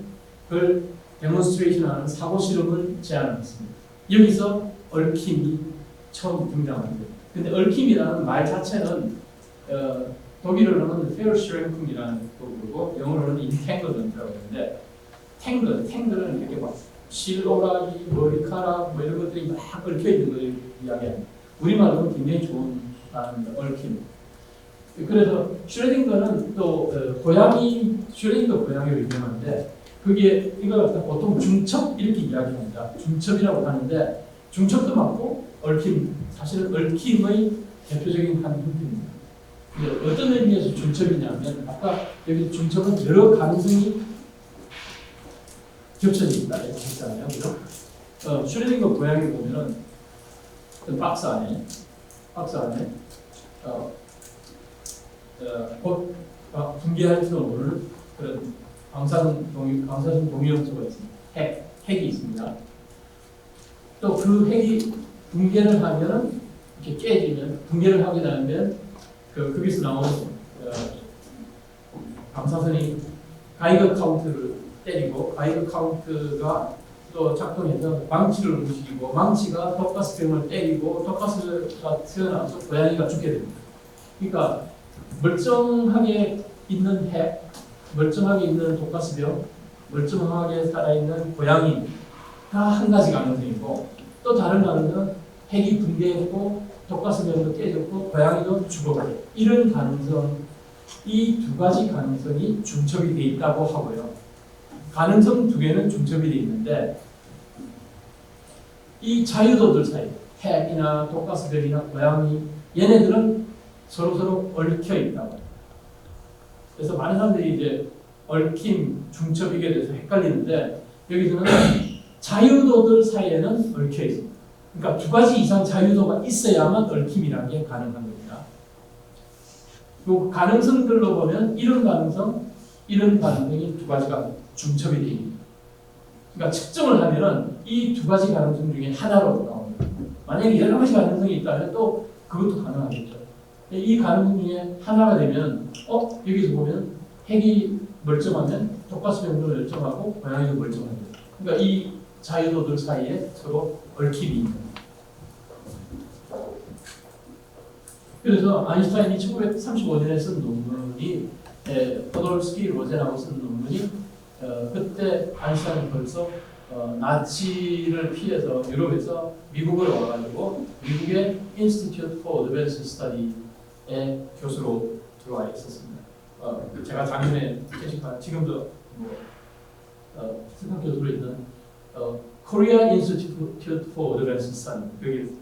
걸 데몬스트레이션하는 사고 실험을 제안했습니다. 여기서 얽힘이 처음 등장합니다. 근데 얽힘이라는 말 자체는 독일어로는 페어슈랭쿵이라는 거고 영어로는 인탱글먼트라고 하는데 탱글은 이렇게 막 실오라기, 머리카락 뭐 이런 것들이 막 얽혀 있는 걸 이야기합니다. 우리말로는 굉장히 좋은 단어입니다. 얽힘. 그래서 슈레딩거는 또 슈레딩거 고양이로 유명한데 그게 이걸 보통 중첩 이렇게 이야기합니다. 중첩이라고 하는데 중첩도 맞고 얽힘 사실은 얽힘의 대표적인 한 형태입니다. 어떤 의미에서 중첩이냐면 아까 여기 중첩은 여러 가능성이 겹쳐져 있다 이렇게 했잖아요, 그죠? 슈레딩거 고양이 보면은 그 박스 안에 곧 분개할지도 모르는 그런 방사선 동위원소가 있습니다. 핵이 있습니다. 또 그 핵이 붕괴를 하면은 이렇게 깨지면 붕괴를 하게 되면 거기서 나오는 방사선이 가이거 카운트를 때리고 가이거 카운트가 또 작동해서 망치를 움직이고 망치가 독가스병을 때리고 독가스가 튀어나와서 고양이가 죽게 됩니다. 그러니까 멀쩡하게 있는 핵, 멀쩡하게 있는 독가스병, 멀쩡하게 살아있는 고양이 다 한 가지 가능성이고 또 다른 가능성은 핵이 붕괴했고 독가스병도 깨졌고 고양이도 죽어버려. 이런 가능성, 이 두 가지 가능성이 중첩이 돼 있다고 하고요. 가능성 두 개는 중첩이 돼 있는데 이 자유도들 사이, 핵이나 독가스병이나 고양이 얘네들은 서로 얽혀 있다고. 그래서 많은 사람들이 이제 얽힘, 중첩이게 돼서 헷갈리는데 여기서는 자유도들 사이에는 얽혀 있습니다. 그러니까 두 가지 이상 자유도가 있어야만 얽힘이라는 게 가능한 겁니다. 그 가능성들로 보면 이런 가능성이 두 가지가 중첩이 되어 있습니다. 그러니까 측정을 하면은 이 두 가지 가능성 중에 하나로 나옵니다. 만약에 여러 가지 가능성이 있다면 또 그것도 가능하겠죠. 이 가능성 중에 하나가 되면 여기서 보면 핵이 멀쩡하면 독가스 병도 멀쩡하고 고양이도 멀쩡하죠. 그러니까 이 자유도들 사이에 서로 얽힘이 있는. 그래서 아인슈타인이 1935년에 쓴 논문이 포돌스키 로젠하고 쓴 논문이 그때 아인슈타인은 벌써 나치를 피해서 유럽에서 미국으로 와가지고 미국의 Institute for Advanced Study의 교수로 들어와 있었습니다. 제가 작년에 퇴직한 지금도 특강 교수로 있는 Korea Institute for Advanced Study 여기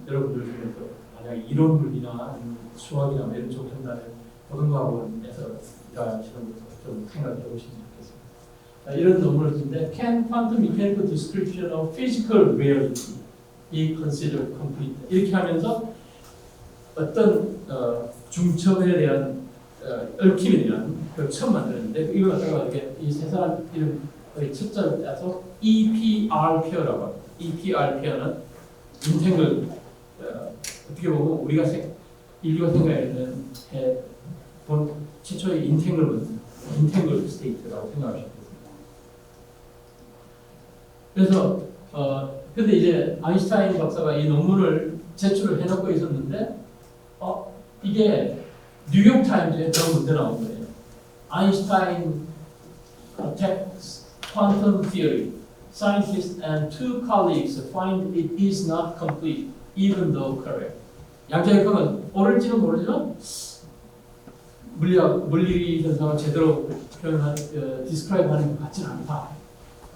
여러분들 중에서 만약에 이론 물리나 수학이나 이런 쪽 한다면 고등학원에서 일하시는 분들 좀 생각해 보시면 좋겠습니다. 이런 논문을 쓰는데 Can quantum mechanical description of physical reality be considered complete? 이렇게 하면서 어떤 중첩에 대한 얽힘에 대한 걸 처음 만들었는데 이걸 갖다가 이렇게 이 세 사람 이름 첫 자를 따서 EPR 페어라고 합니다. EPR 페어는 인탱글 어떻게 보면 우리가 인류가 생각하는 본 최초의 인탱글 스테이트라고 생각하시면 됩니다. 그래서 근데 이제 아인슈타인 박사가 이 논문을 제출을 해놓고 있었는데 이게 뉴욕 타임즈에 그런 문제 나온 거예요. 아인슈타인 attacks quantum theory. Scientists and two colleagues find it is not complete, even though correct. 양자역학은 옳을지는 모르지만 물리 현상을 제대로 디스크라이브하는 것 같지는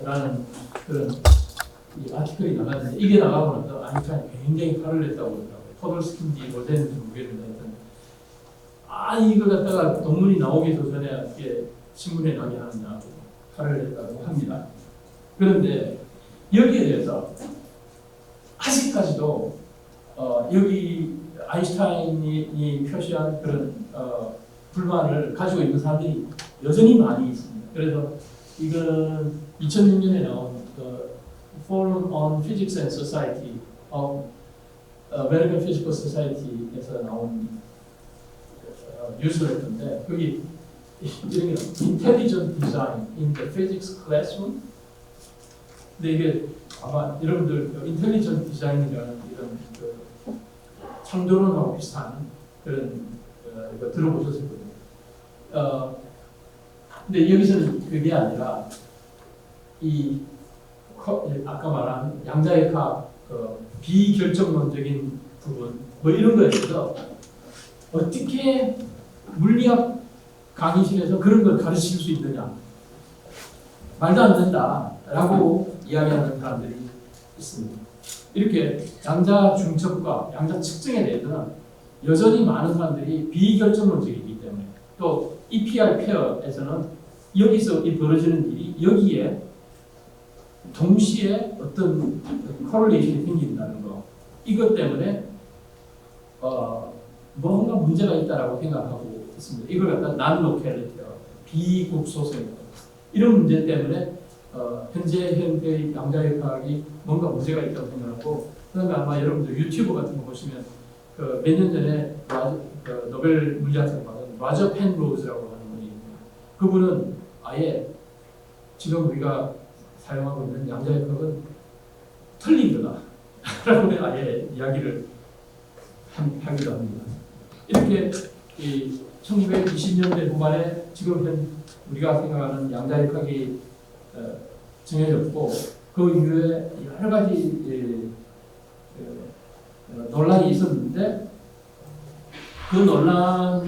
않다라는 그런 아티클이 나갔는데 이게 나가고 나서 아인슈타인이 굉장히 화를 냈다고 그러더라고요. 포돌스키인지 로젠인지 모르겠는데 이걸 갖다가 논문이 나오기도 전에 신문에 나게 하느냐고 화를 냈다고 합니다. 그런데 여기에 대해서 아직까지도 여기 아인슈타인이 표시한 그런 불만을 가지고 있는 사람들이 여전히 많이 있습니다. 그래서 이거는 2006년에 나온 Forum on Physics and Society of American Physical Society에서 나온 뉴스레터인데 거기 이런 게 Intelligent Design in the Physics Classroom. 근데 이게 아마 여러분들 인텔리전트 디자인이라는 이런 창조론하고 비슷한 그런 거 들어보셨을 거예요. 근데 여기서는 그게 아니라 이 아까 말한 양자역학 비결정론적인 부분 뭐 이런 거에 대해서 어떻게 물리학 강의실에서 그런 걸 가르칠 수 있느냐 말도 안 된다라고 이야기하는 사람들이 있습니다. 이렇게 양자 중첩과 양자 측정에 대해서는 여전히 많은 사람들이 비결정론적이기 때문에 또 EPR 페어에서는 여기서 벌어지는 일이 여기에 동시에 어떤 코릴레이션이 생긴다는 거 이것 때문에 뭔가 문제가 있다라고 생각하고 있습니다. 이걸 갖다 난로켈리티어 비국소성 이런 문제 때문에 현재 형태의 양자역학이 뭔가 문제가 있다고 생각하고 그다음에 아마 여러분들 유튜브 같은 거 보시면 몇 년 전에 노벨 물리학상 받은 라저 펜로즈라고 하는 분이 있습니다. 그분은 아예 지금 우리가 사용하고 있는 양자역학은 틀린 거다라고 아예 이야기를 하기도 합니다. 이렇게 1920년대 후반에 지금 우리가 생각하는 양자역학이 정해졌고 그 이후에 여러 가지 논란이 있었는데 그 논란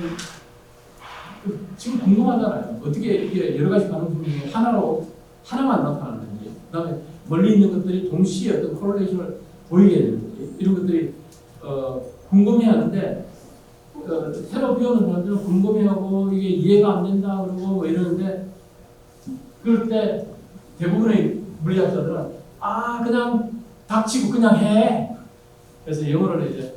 지금 궁금하잖아요. 어떻게 이게 여러 가지 가능성 중에 하나만 나타나는지 그다음에 멀리 있는 것들이 동시에 어떤 코릴레이션을 보이게 되는지 이런 것들이 궁금해하는데 새로 배우는 사람들은 궁금해하고 이게 이해가 안 된다 그러고 뭐 이러는데 그럴 때 대부분의 물리학자들은 그냥 닥치고 그냥 해. 그래서 영어로 이제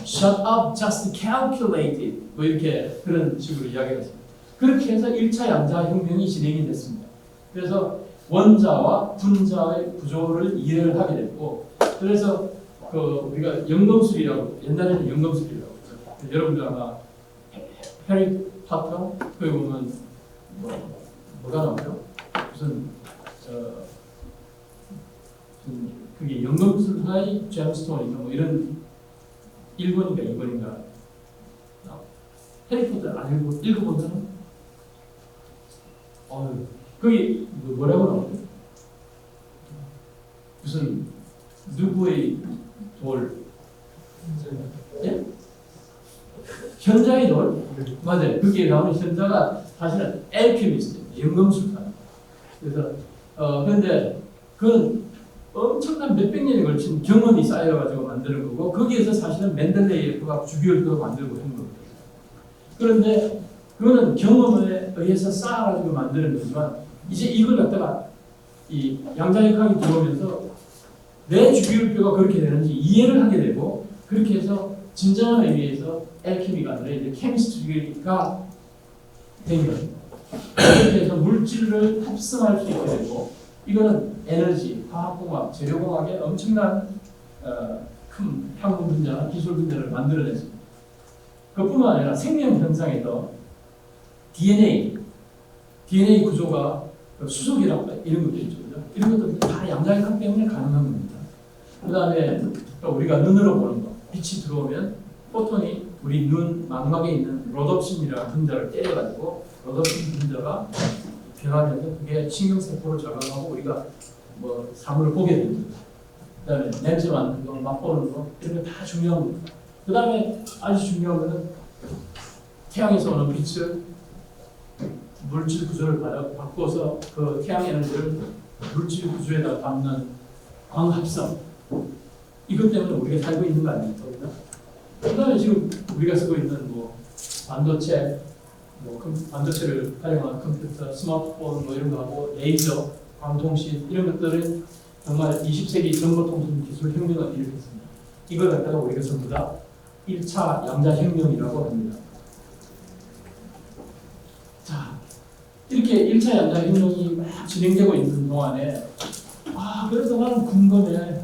shut up, just calculate it. 뭐 이렇게 그런 식으로 이야기를 했습니다. 그렇게 해서 1차 양자혁명이 진행이 됐습니다. 그래서 원자와 분자의 구조를 이해를 하게 됐고, 그래서 그 우리가 연금술이라고, 옛날에는 연금술이라고 했죠. 여러분들 아마 해리 파터 거기 보면 뭐가 나오죠? 무슨 그게 연금술의 제임스톤인가 뭐 이런 1권인가 2권인가 해리포터 안 읽어본 사람? 거기 뭐라고 나오죠? 무슨 누구의 돌? 예? 현자의 돌? 맞아요. 거기에 나오는 현자가 사실은 알케미스트예요. 연금술사. 그래서 그런데 그건 엄청난 몇백 년에 걸친 경험이 쌓여가지고 만드는 거고, 거기에서 사실은 맨델레이프가 주기율도 만들고 한 겁니다. 그런데 그거는 경험에 의해서 쌓아가지고 만드는 거지만, 이제 이걸 갖다가 이 양자역학이 들어오면서 왜 주기율표가 그렇게 되는지 이해를 하게 되고, 그렇게 해서 진정한 의미에서 알케미가 아니라 이제 케미스트리가 된 겁니다. 그렇게 해서 물질을 합성할 수 있게 되고, 이거는 에너지, 화학공학, 재료공학의 엄청난 큰 학문 분야, 기술 분야를 만들어냈습니다. 그뿐만 아니라 생명 현상에서 DNA 구조가 수속이라고 이런 것도 있죠. 이런 것도 다 양자역학 때문에 가능한 겁니다. 그 다음에 우리가 눈으로 보는 거, 빛이 들어오면 포톤이 우리 눈 망막에 있는 로뎁신이라는 분자를 때려가지고 로뎁신 분자가 변하면서 그게 신경세포를 자극하고 우리가 뭐 사물을 보게 됩니다. 그 다음에 냄새 맡는 거, 맛보는 거 이런 거 다 중요한 겁니다. 그 다음에 아주 중요한 거는 태양에서 오는 빛을 물질 구조를 바꿔서 그 태양 에너지를 물질 구조에다 담는 광합성, 이것 때문에 우리가 살고 있는 거 아닙니까? 그 다음에 지금 우리가 쓰고 있는 뭐 반도체, 반도체를 활용한 컴퓨터, 스마트폰 뭐 이런 거 하고 레이저, 광통신 이런 것들은 정말 20세기 정보통신 기술 혁명을 일으켰습니다. 이걸 갖다가 우리가 전부 다 1차 양자혁명이라고 합니다. 자, 이렇게 1차 양자혁명이 막 진행되고 있는 동안에 그래서 나는 궁금해,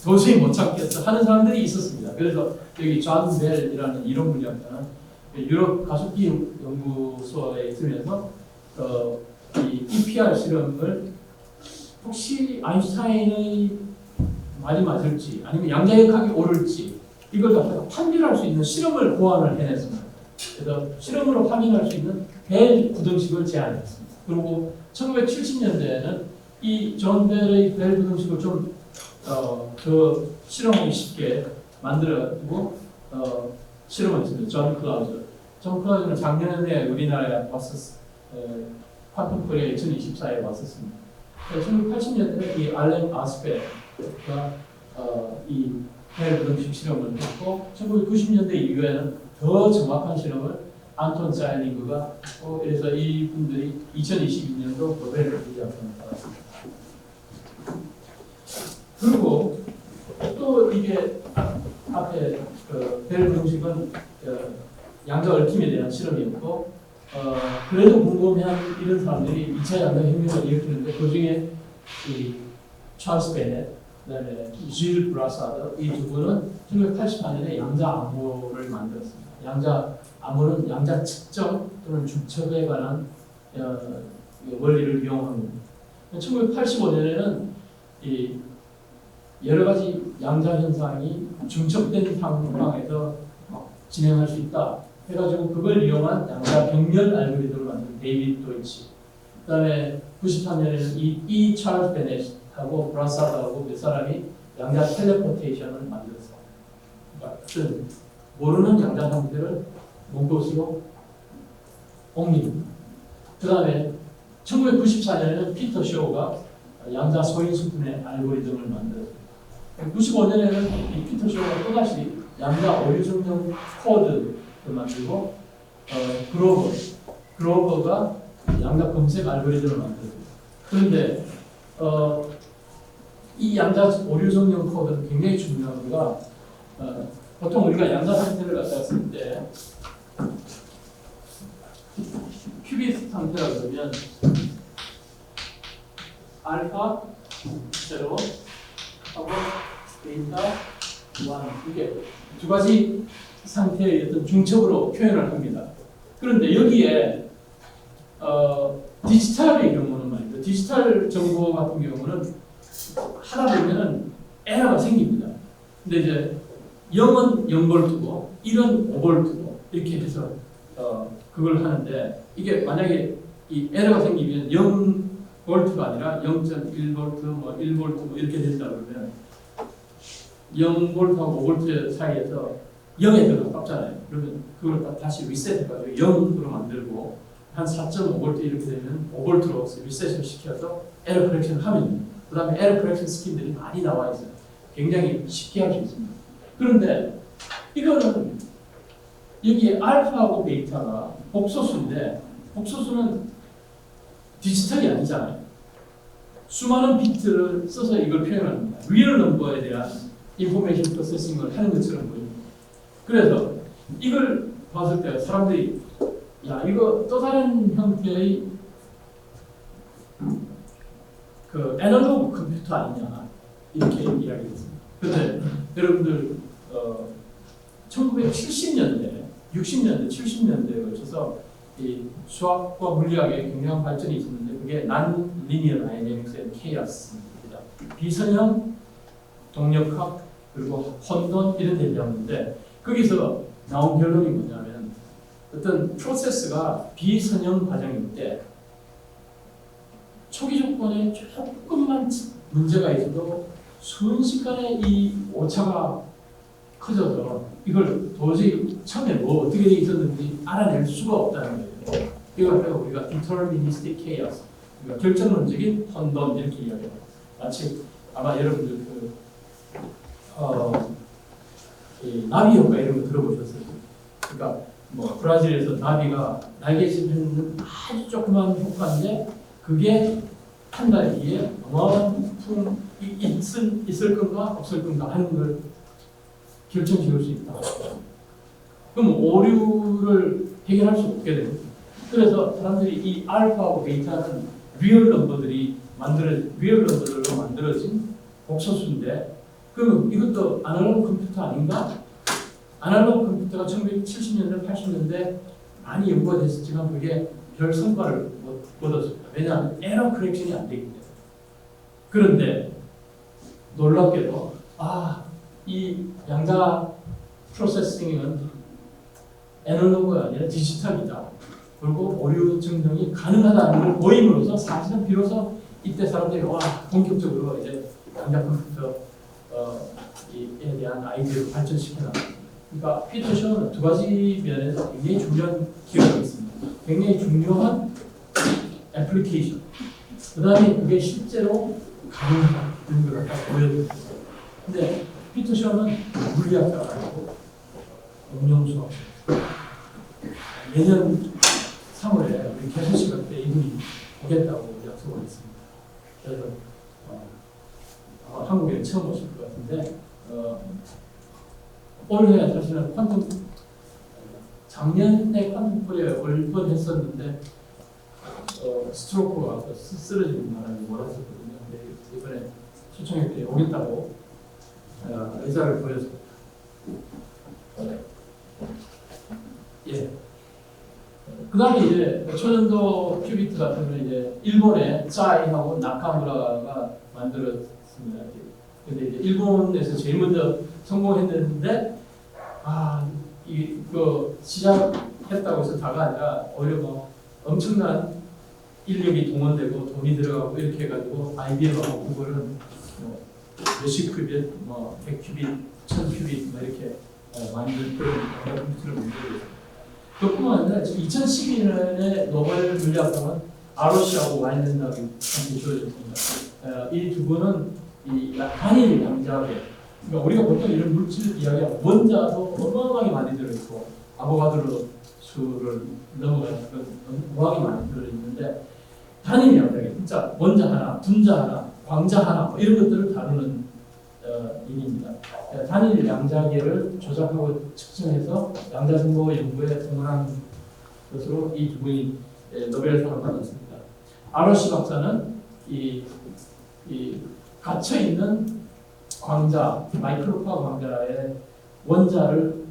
도저히 못 찾겠어 하는 사람들이 있었습니다. 그래서 여기 존 벨이라는 이론물리학자는 유럽 가속기 연구소에 있으면서 이 EPR 실험을 혹시 아인슈타인의 말이 맞을지 아니면 양자역학이 옳을지 이걸 갖다가 판별할 수 있는 실험을 고안을 해냈습니다. 그래서 실험으로 확인할 수 있는 벨 구등식을 제안했습니다. 그리고 1970년대에는 이 존 벨의 벨 구등식을 좀 더 실험하기 쉽게 만들어가지고 실험을 했습니다. 존 클라우즈는 작년에 우리나라에 왔었어요. 퀀텀 코리아 2024에 왔었습니다. 1980년대에 이 알렌 아스페가 이 벨 구등식 실험을 했고, 1990년대 이후에는 더 정확한 실험을 안톤 사일링그가 했고, 그래서 이분들이 2022년도 노벨 물리학상을 받았습니다. 그리고 또 이게 앞에 벨 구등식은 양자 얽힘에 대한 실험이었고, 그래도 궁금해한 이런 사람들이 2차 양자혁명을 일으키는데 그 중에 이 찰스 베넷, 그다음에 질 브라사드 이 두 분은 1984년에 양자 암호를 만들었습니다. 양자 암호는 양자 측정 또는 중첩에 관한 원리를 이용한 겁니다. 1985년에는 이 여러 가지 양자 현상이 중첩된 상황에서 진행할 수 있다 해가지고 그걸 이용한 양자 병렬 알고리즘을 만든 데이비드 도이치. 그다음에 93년에는 이 찰스 베넷하고 브라사드하고 몇 사람이 양자 텔레포테이션을 만들었어요. 그러니까 모르는 양자 상태를 몸도수로 옮깁니다. 그다음에 1994년에는 피터 쇼가 양자 소인수분해 알고리즘을 만들었습니다. 95년에는 이 피터 쇼가 또다시 양자 오류증명 코드를 만들고 그로버가 양자 검색 알고리즘을 만들었습니다. 그런데 이 양자 오류 정령 코드는 굉장히 중요한 거가 보통 우리가 양자 상태를 갖다가 쓸 때 큐빗 상태라 그러면 알파 제로 하고 베이타 1 이게 두 가지 상태의 어떤 중첩으로 표현을 합니다. 그런데 여기에 디지털의 경우는 말이죠. 디지털 정보 같은 경우는 하다 보면은 에러가 생깁니다. 근데 이제 0은 0볼트고 1은 5볼트고 이렇게 해서 그걸 하는데 이게 만약에 이 에러가 생기면 0볼트가 아니라 0.1볼트, 뭐 1볼트 뭐 이렇게 된다 그러면 0볼트하고 5볼트 사이에서 0에 더 가깝잖아요. 그러면 그걸 다시 리셋해가지고 0으로 만들고 한 4.5볼트 이렇게 되면 5볼트로 리셋을 시켜서 에러 커렉션을 하면 됩니다. 그 다음에 에러 커렉션 스킨들이 많이 나와 있어요. 굉장히 쉽게 할 수 있습니다. 그런데 이거는 여기 알파하고 베이타가 복소수인데 복소수는 디지털이 아니잖아요. 수많은 비트를 써서 이걸 표현합니다. 리얼 넘버에 대한 인포메이션 프로세싱을 하는 것처럼 보입니다. 그래서 이걸 봤을 때 사람들이 야 이거 또 다른 형태의 그 애널로그 컴퓨터 아니냐 이렇게 이야기했습니다. 그런데 여러분들 1970년대, 60년대, 70년대에 걸쳐서 이 수학과 물리학의 굉장한 발전이 있었는데 그게 non-linear dynamics and chaos입니다. 비선형 동력학 그리고 혼돈 이런 데 배웠는데 거기서 나온 결론이 뭐냐면 어떤 프로세스가 비선형 과정일 때 초기 조건에 조금만 문제가 있어도 순식간에 이 오차가 커져서 이걸 도저히 처음에 뭐 어떻게 있었는지 알아낼 수가 없다는 거예요. 이걸 우리가 deterministic chaos, 그러니까 결정론적인 혼돈 이렇게 이야기합니다. 마치 아마 여러분들 이 나비 효과 이런 거 들어보셨어요? 그러니까 뭐 브라질에서 나비가 날개짓하는 아주 조그만 효과인데 그게 한 달 뒤에 어마어마한 폭풍이 있을 건가 없을 건가 하는 걸 결정지을 수 있다. 그럼 오류를 해결할 수 없게 됩니다. 그래서 사람들이 이 알파하고 베이타는 리얼 넘버들로 만들어진 복소수인데 그럼 이것도 아날로그 컴퓨터 아닌가? 아날로그 컴퓨터가 1970년대, 80년대 많이 연구가 됐었지만 그게 별 성과를 못 얻었습니다. 왜냐하면 에러 커렉션이 안 되기 때문에. 그런데 놀랍게도 이 양자 프로세싱은 애널로그가 아니라 디지털이다. 그리고 오류 증명이 가능하다는 걸 보임으로써 사실은 비로소 이때 사람들이 본격적으로 이제 양자 컴퓨터에 대한 아이디어를 발전시켜나. 그러니까 피터 셔는 두 가지 면에서 굉장히 중요한 기여가 있습니다. 굉장히 중요한 애플리케이션. 그 다음에 그게 실제로 가능하다는 걸 갖다 보여줍니다. 근데 피터 셔는 물리학자가 아니고 응용수학. 내년 3월에 우리 개소식할 때 이분이 오겠다고 약속을 했습니다. 그래서 한국에 처음 오실 것 같은데 올해 사실은 작년에 퀀텀 코리아에 올 뻔했었는데 스트로크가 쓰러지는 바람에 몰았었거든요. 근데 이번에 초청했더니 오겠다고 의사를 보였습니다. 예. 그 다음에 이제 초전도 큐비트 같은 건 이제 일본의 짜이하고 나카무라가 만들었습니다. 근데 이제 일본에서 제일 먼저 성공했는데 이거 시작했다고 해서 다가 아니라 오히려 뭐 엄청난 인력이 동원되고 돈이 들어가고 이렇게 해가지고 IBM하고 구글은 몇십 큐빗, 뭐 100큐빗, 1000큐빗 뭐 이렇게 만든 그런 컴퓨터를 만들고 있습니다. 그뿐만 아니라 2012년에 노벨 물리학상은 ROC하고 와인렌다고 함께 주어졌습니다. 이 두 분은 이 단일 양자계, 그러니까 우리가 보통 이런 물질 이야기하면 원자도 어마어마하게 많이 들어있고 아보가드로 수를 넘어가는 그런 어마어마하게 많이 들어있는데 단일 양자계, 진짜 원자 하나, 분자 하나, 광자 하나 뭐 이런 것들을 다루는 일입니다. 단일 양자계를 조작하고 측정해서 양자 정보 연구에 성공한 것으로 이 두 분이 노벨상을 받았습니다. ROC 박사는 이 갇혀 있는 광자, 마이크로파 광자의 원자를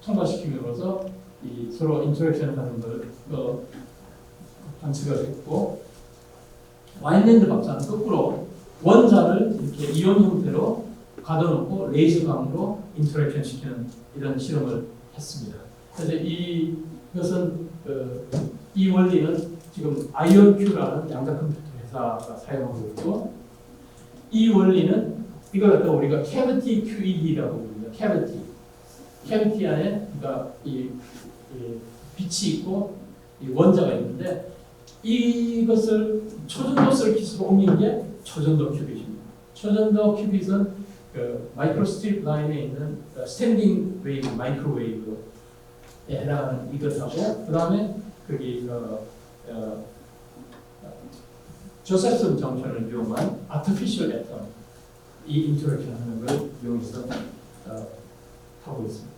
통과시킴으로써 이 서로 인터랙션을 하는 걸 관측을 했고, 와인랜드 박사는 거꾸로 원자를 이렇게 이온 형태로 가둬놓고 레이저광으로 인터랙션 시키는 이런 실험을 했습니다. 그래서 이것은 이 원리는 지금 IonQ라는 양자 컴퓨터 회사가 사용하고 있고, 이 원리는 이걸 갖다 우리가 cavity QED라고 부릅니다. cavity 안에 그러니까 이 빛이 있고 이 원자가 있는데, 이것을 초전도 서킷으로 옮긴 게 초전도 큐빗입니다. 초전도 큐빗은 그 마이크로 스트립 라인에 있는 스탠딩 웨이브, 마이크로웨이브에 해당하는 이것하고, 그 다음에 거기 조셉슨 정션을 이용한 아티피셜 애텀, 이 인터랙션 하는 걸 이용해서 하고 있습니다.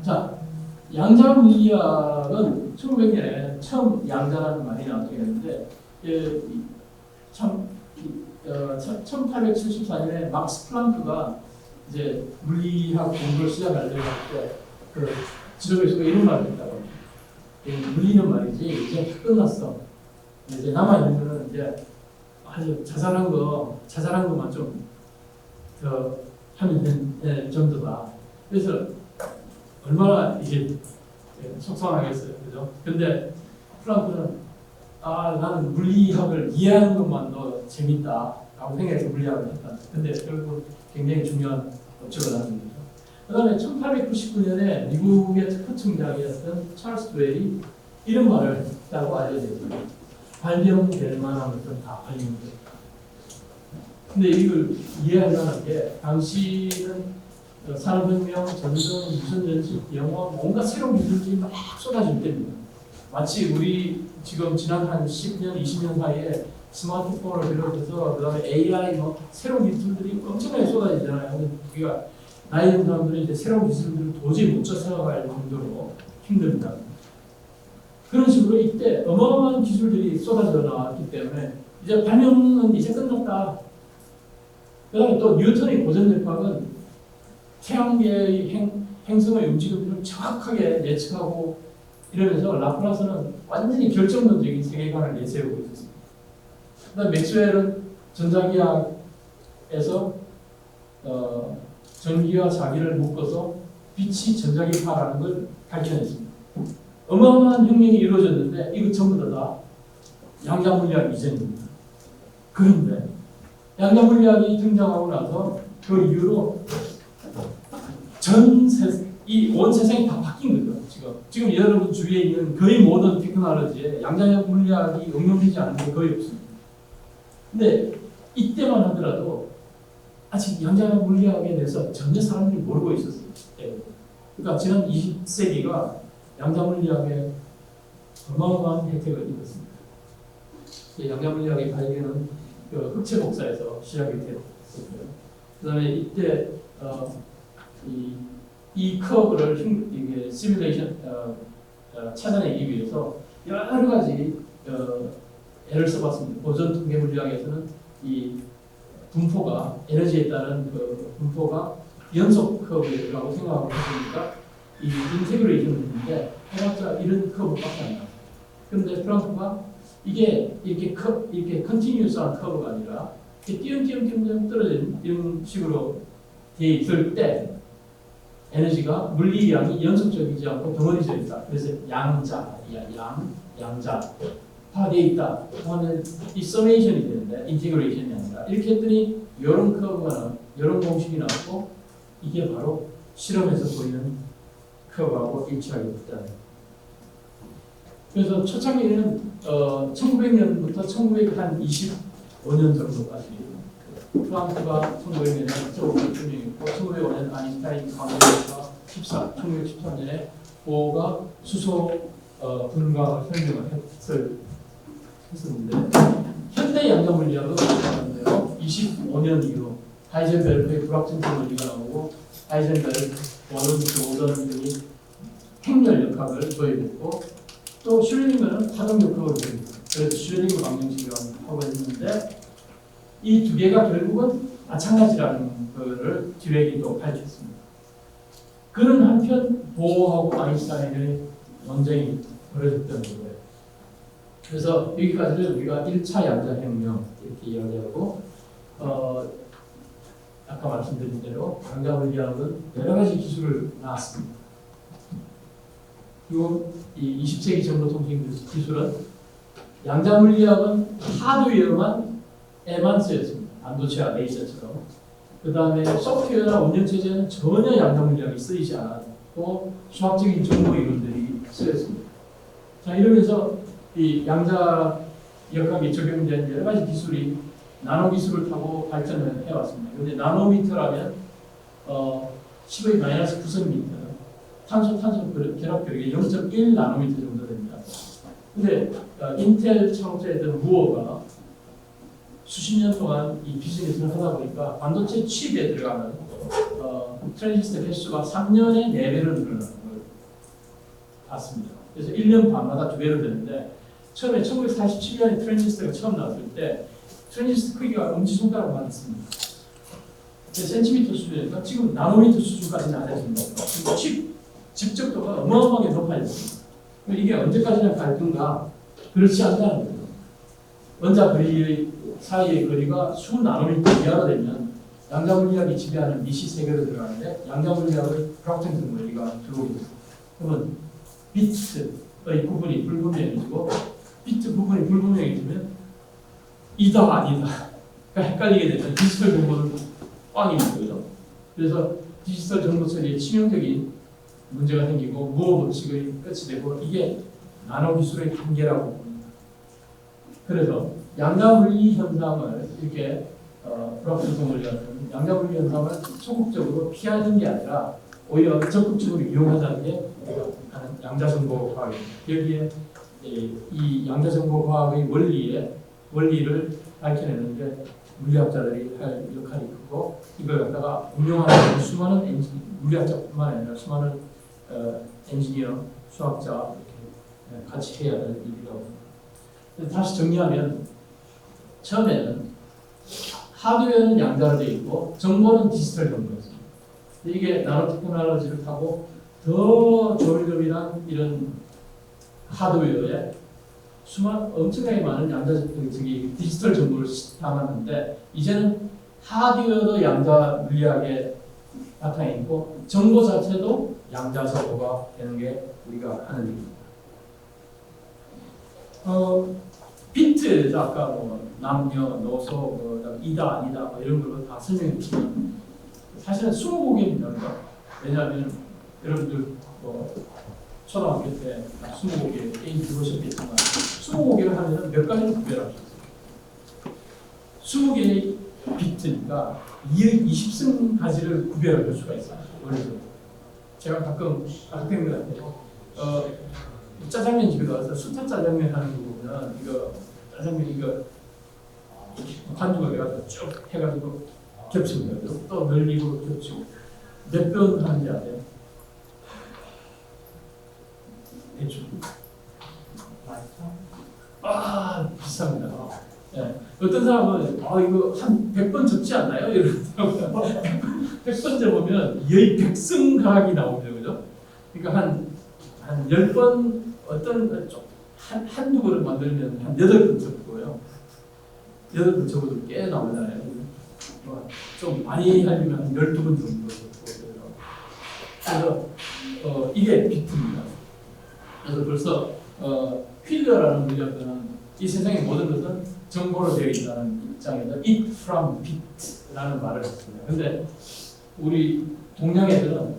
자, 양자 물리학은 1900년에 처음 양자라는 말이 나오게 했는데, 1874년에 막스 플랑크가 이제 물리학 공부를 시작하려고 할 때 그 지도교수가 이런 말을 했다고 합니다. 물리는 말이지 이제 다 끝났어. 이제 남아 있는 거는 이제 아주 자잘한 것만 좀 더 하면 될 정도다. 그래서 얼마나 이게 속상하겠어요, 그죠? 근데 플랑크는 나는 물리학을 이해하는 것만도 재밌다라고 생각해서 물리학을 했다. 근데 결국 굉장히 중요한 업적을 하는 거죠. 그다음에 1899년에 미국의 특허청장이었던 찰스 드웰이 이런 말을 했다고 알려져 있습니다. 발명될 만한 것은 다 발명돼. 근데 이걸 이해하려는 게, 당시는 산업혁명, 전쟁, 무선전식, 영화, 뭔가 새로운 기술들이 막 쏟아질 때입니다. 마치 우리 지금 지난 한 10년, 20년 사이에 스마트폰을 비롯해서 그 다음에 AI 뭐 새로운 기술들이 엄청나게 쏟아지잖아요. 우리가 나이 든 사람들은 이제 새로운 기술들을 도저히 못 쫓아갈 정도로 힘듭니다. 그런 식으로 이때 어마어마한 기술들이 쏟아져 나왔기 때문에 이제 발명은 이제 끝났다. 그 다음에 또 뉴턴의 고전력학은 태양계의 행성의 움직임을 정확하게 예측하고 이러면서 라플라스는 완전히 결정론적인 세계관을 내세우고 있었습니다. 그다음 맥스웰은 전자기학에서 전기와 자기를 묶어서 빛이 전자기파라는 걸 발견했습니다. 어마어마한 혁명이 이루어졌는데 이거 전부 다 양자물리학 이전입니다. 그런데 양자물리학이 등장하고 나서 그 이후로 온 세상이 다 바뀐 거죠. 지금 여러분 주위에 있는 거의 모든 테크놀로지에 양자물리학이 응용되지 않은 게 거의 없습니다. 근데 이때만 하더라도 아직 양자물리학에 대해서 전혀 사람들이 모르고 있었어요. 그러니까 지난 20세기가 양자물리학에 어마어마한 혜택을 입었습니다. 양자물리학의 발견은 흑체 복사에서 시작이 됐었고요. 그다음에 이때 이 커브를 이게 시뮬레이션 찾아내기 위해서 여러 가지 애를 써봤습니다. 보존 통계 물리학에서는 이 분포가 에너지에 따른 그 분포가 연속 커브라고 생각하고 있으니까 이 인테그레이션을 했는데 해봤자 이런 커브밖에 안 나와요. 그런데 플랑크가 이게 이렇게 컨티뉴스한 커브가 아니라 이렇게 띄엄띄엄 떨어진 이런 식으로 되어 있을 때 에너지가 물리량이 연속적이지 않고 덩어리져 있다. 그래서 양자가 되어 있다. 하면 이 서메이션이 되는데 인티그레이션이 아니라 이렇게 했더니 이런 커브가 이런 공식이 나왔고 이게 바로 실험에서 보이는 커브하고 일치하게 됐다. 그래서 초창기에는 1900년부터 1925년 정도까지 플랑크가 1900년에 쪽을 분명했고 1905년 아인슈타인 광학과 1913년에 보어가 수소 분광을 설명을 했었는데 현대 양자 양자 물리학은 25년 이후 하이젠베르크의 불확정성 원리가 나오고 하이젠베르크, 워런, 조던 등이 행렬 역학을 도입했고 또 슐링거는 화동 역학을 도입했고 그래서 슐링거 방정식을 하고 있는데 이 두 개가 결국은 마찬가지라는 것을 디렉이 또 밝혔습니다. 그는 한편 보어하고 아인슈타인의 논쟁이 벌어졌던 거예요. 그래서 여기까지를 우리가 1차 양자혁명 이렇게 이야기하고 아까 말씀드린 대로 양자물리학은 여러 가지 기술을 낳았습니다. 그리고 이 20세기 정보 통신 기술은 양자물리학은 하드웨어에만 쓰였습니다. 반도체와 레이저처럼. 그 다음에 소프트웨어나 운영체제는 전혀 양자물리학이 쓰이지 않았고 수학적인 정보 이론들이 쓰였습니다. 자, 이러면서 이 양자 역학에 적용된 여러 가지 기술이 나노 기술을 타고 발전을 해왔습니다. 그런데 나노미터라면 10의 마이너스 9cm, 탄소 결합 결이 0.1 나노미터 정도 됩니다. 근데 인텔 창업자였던 무어가 수십 년 동안 이 비즈니스를 하다 보니까 반도체 칩에 들어가는 트랜지스터 개수가 3년에 4배로 늘어나는 걸 봤습니다. 그래서 1년 반마다 2배로 되는데 처음에 1947년에 트랜지스터가 처음 나왔을 때 트랜지스터 크기가 엄지손가락만 했습니다. 센티미터 수준이니까 지금 나노미터 수준까지는 안 했습니다. 칩 집적도가 어마어마하게 높아졌습니다. 이게 언제까지나 갈 건가? 그렇지 않다는 거예요. 원자 거리 사이의 거리가 수 나노미터 이하가 되면 양자물리학이 지배하는 미시 세계로 들어가는데 양자물리학의 불확정성 원리가 들어오게 됩니다. 그러면 비트의 구분이 불분명해지고 비트 부분이 불분명해지면 이다 아니다 헷갈리게 되면 디지털 정보는 꽝이 있는 거죠. 그래서 디지털 정보 처리에 치명적인 문제가 생기고 무어 법칙의 끝이 되고 이게 나노 기술의 한계라고 봅니다. 그래서 양자물리 현상을 이렇게 불확정성 원리 같은 양자물리 현상을 소극적으로 피하는 게 아니라 오히려 적극적으로 이용하자는 게 우리가 하는 양자정보과학입니다. 여기에 이 양자정보과학의 원리를 밝혀내는데 물리학자들이 할 역할이 크고 이걸 갖다가 운용하는 수많은 물리학자뿐만 아니라 수많은 엔지니어, 수학자 이렇게 같이 해야 될 일이라고 합니다. 다시 정리하면 처음에는 하드웨어는 양자로 되어 있고 정보는 디지털 정보였습니다. 이게 나노테크놀로지를 타고 더 조밀조밀한 이런 하드웨어에 엄청나게 많은 양자적인 디지털 정보를 담았는데 이제는 하드웨어도 양자 물리학에 바탕에 있고 정보 자체도 양자 정보가 되는 게 우리가 하는 일입니다. 비트 아까 뭐 남녀, 노소, 뭐 이다 아니다 뭐 이런 걸로 다 설명했지만 사실은 20곡입니다. 왜냐하면 여러분들 뭐 초등학교 때 20곡에 게임 들어오셨겠지만 20곡을 하면 몇 가지를 구별할 수 있어요. 20개의 비트니까 20승까지를 구별할 수가 있어요. 그래서 제가 가끔 학생들한테 짜장면 집에 가서 숫자 짜장면 하는 거 보면 이거 짜장면 이거 반죽을 해가지고 쭉 해가지고 겹칩니다. 또 늘리고 겹치고 몇 번 하는지 아세요? 대충 비쌉니다. 네. 어떤 사람은 이거 한 100번 접지 않나요? 이러더라고요. 100번 접으면 여의 백승각이 나옵니다. 그죠? 그러니까 한 10번 한두 번을 만들면 한 8번 접고요. 8번 접어도 꽤 나오잖아요. 좀 많이 하려면 한 12번 정도 접고 그래서 이게 비트입니다. 그래서 벌써 휠러라는 물리학자는 이 세상의 모든 것은 정보로 되어 있다는 입장에서 it from bit라는 말을 했습니다. 그런데 우리 동양애들은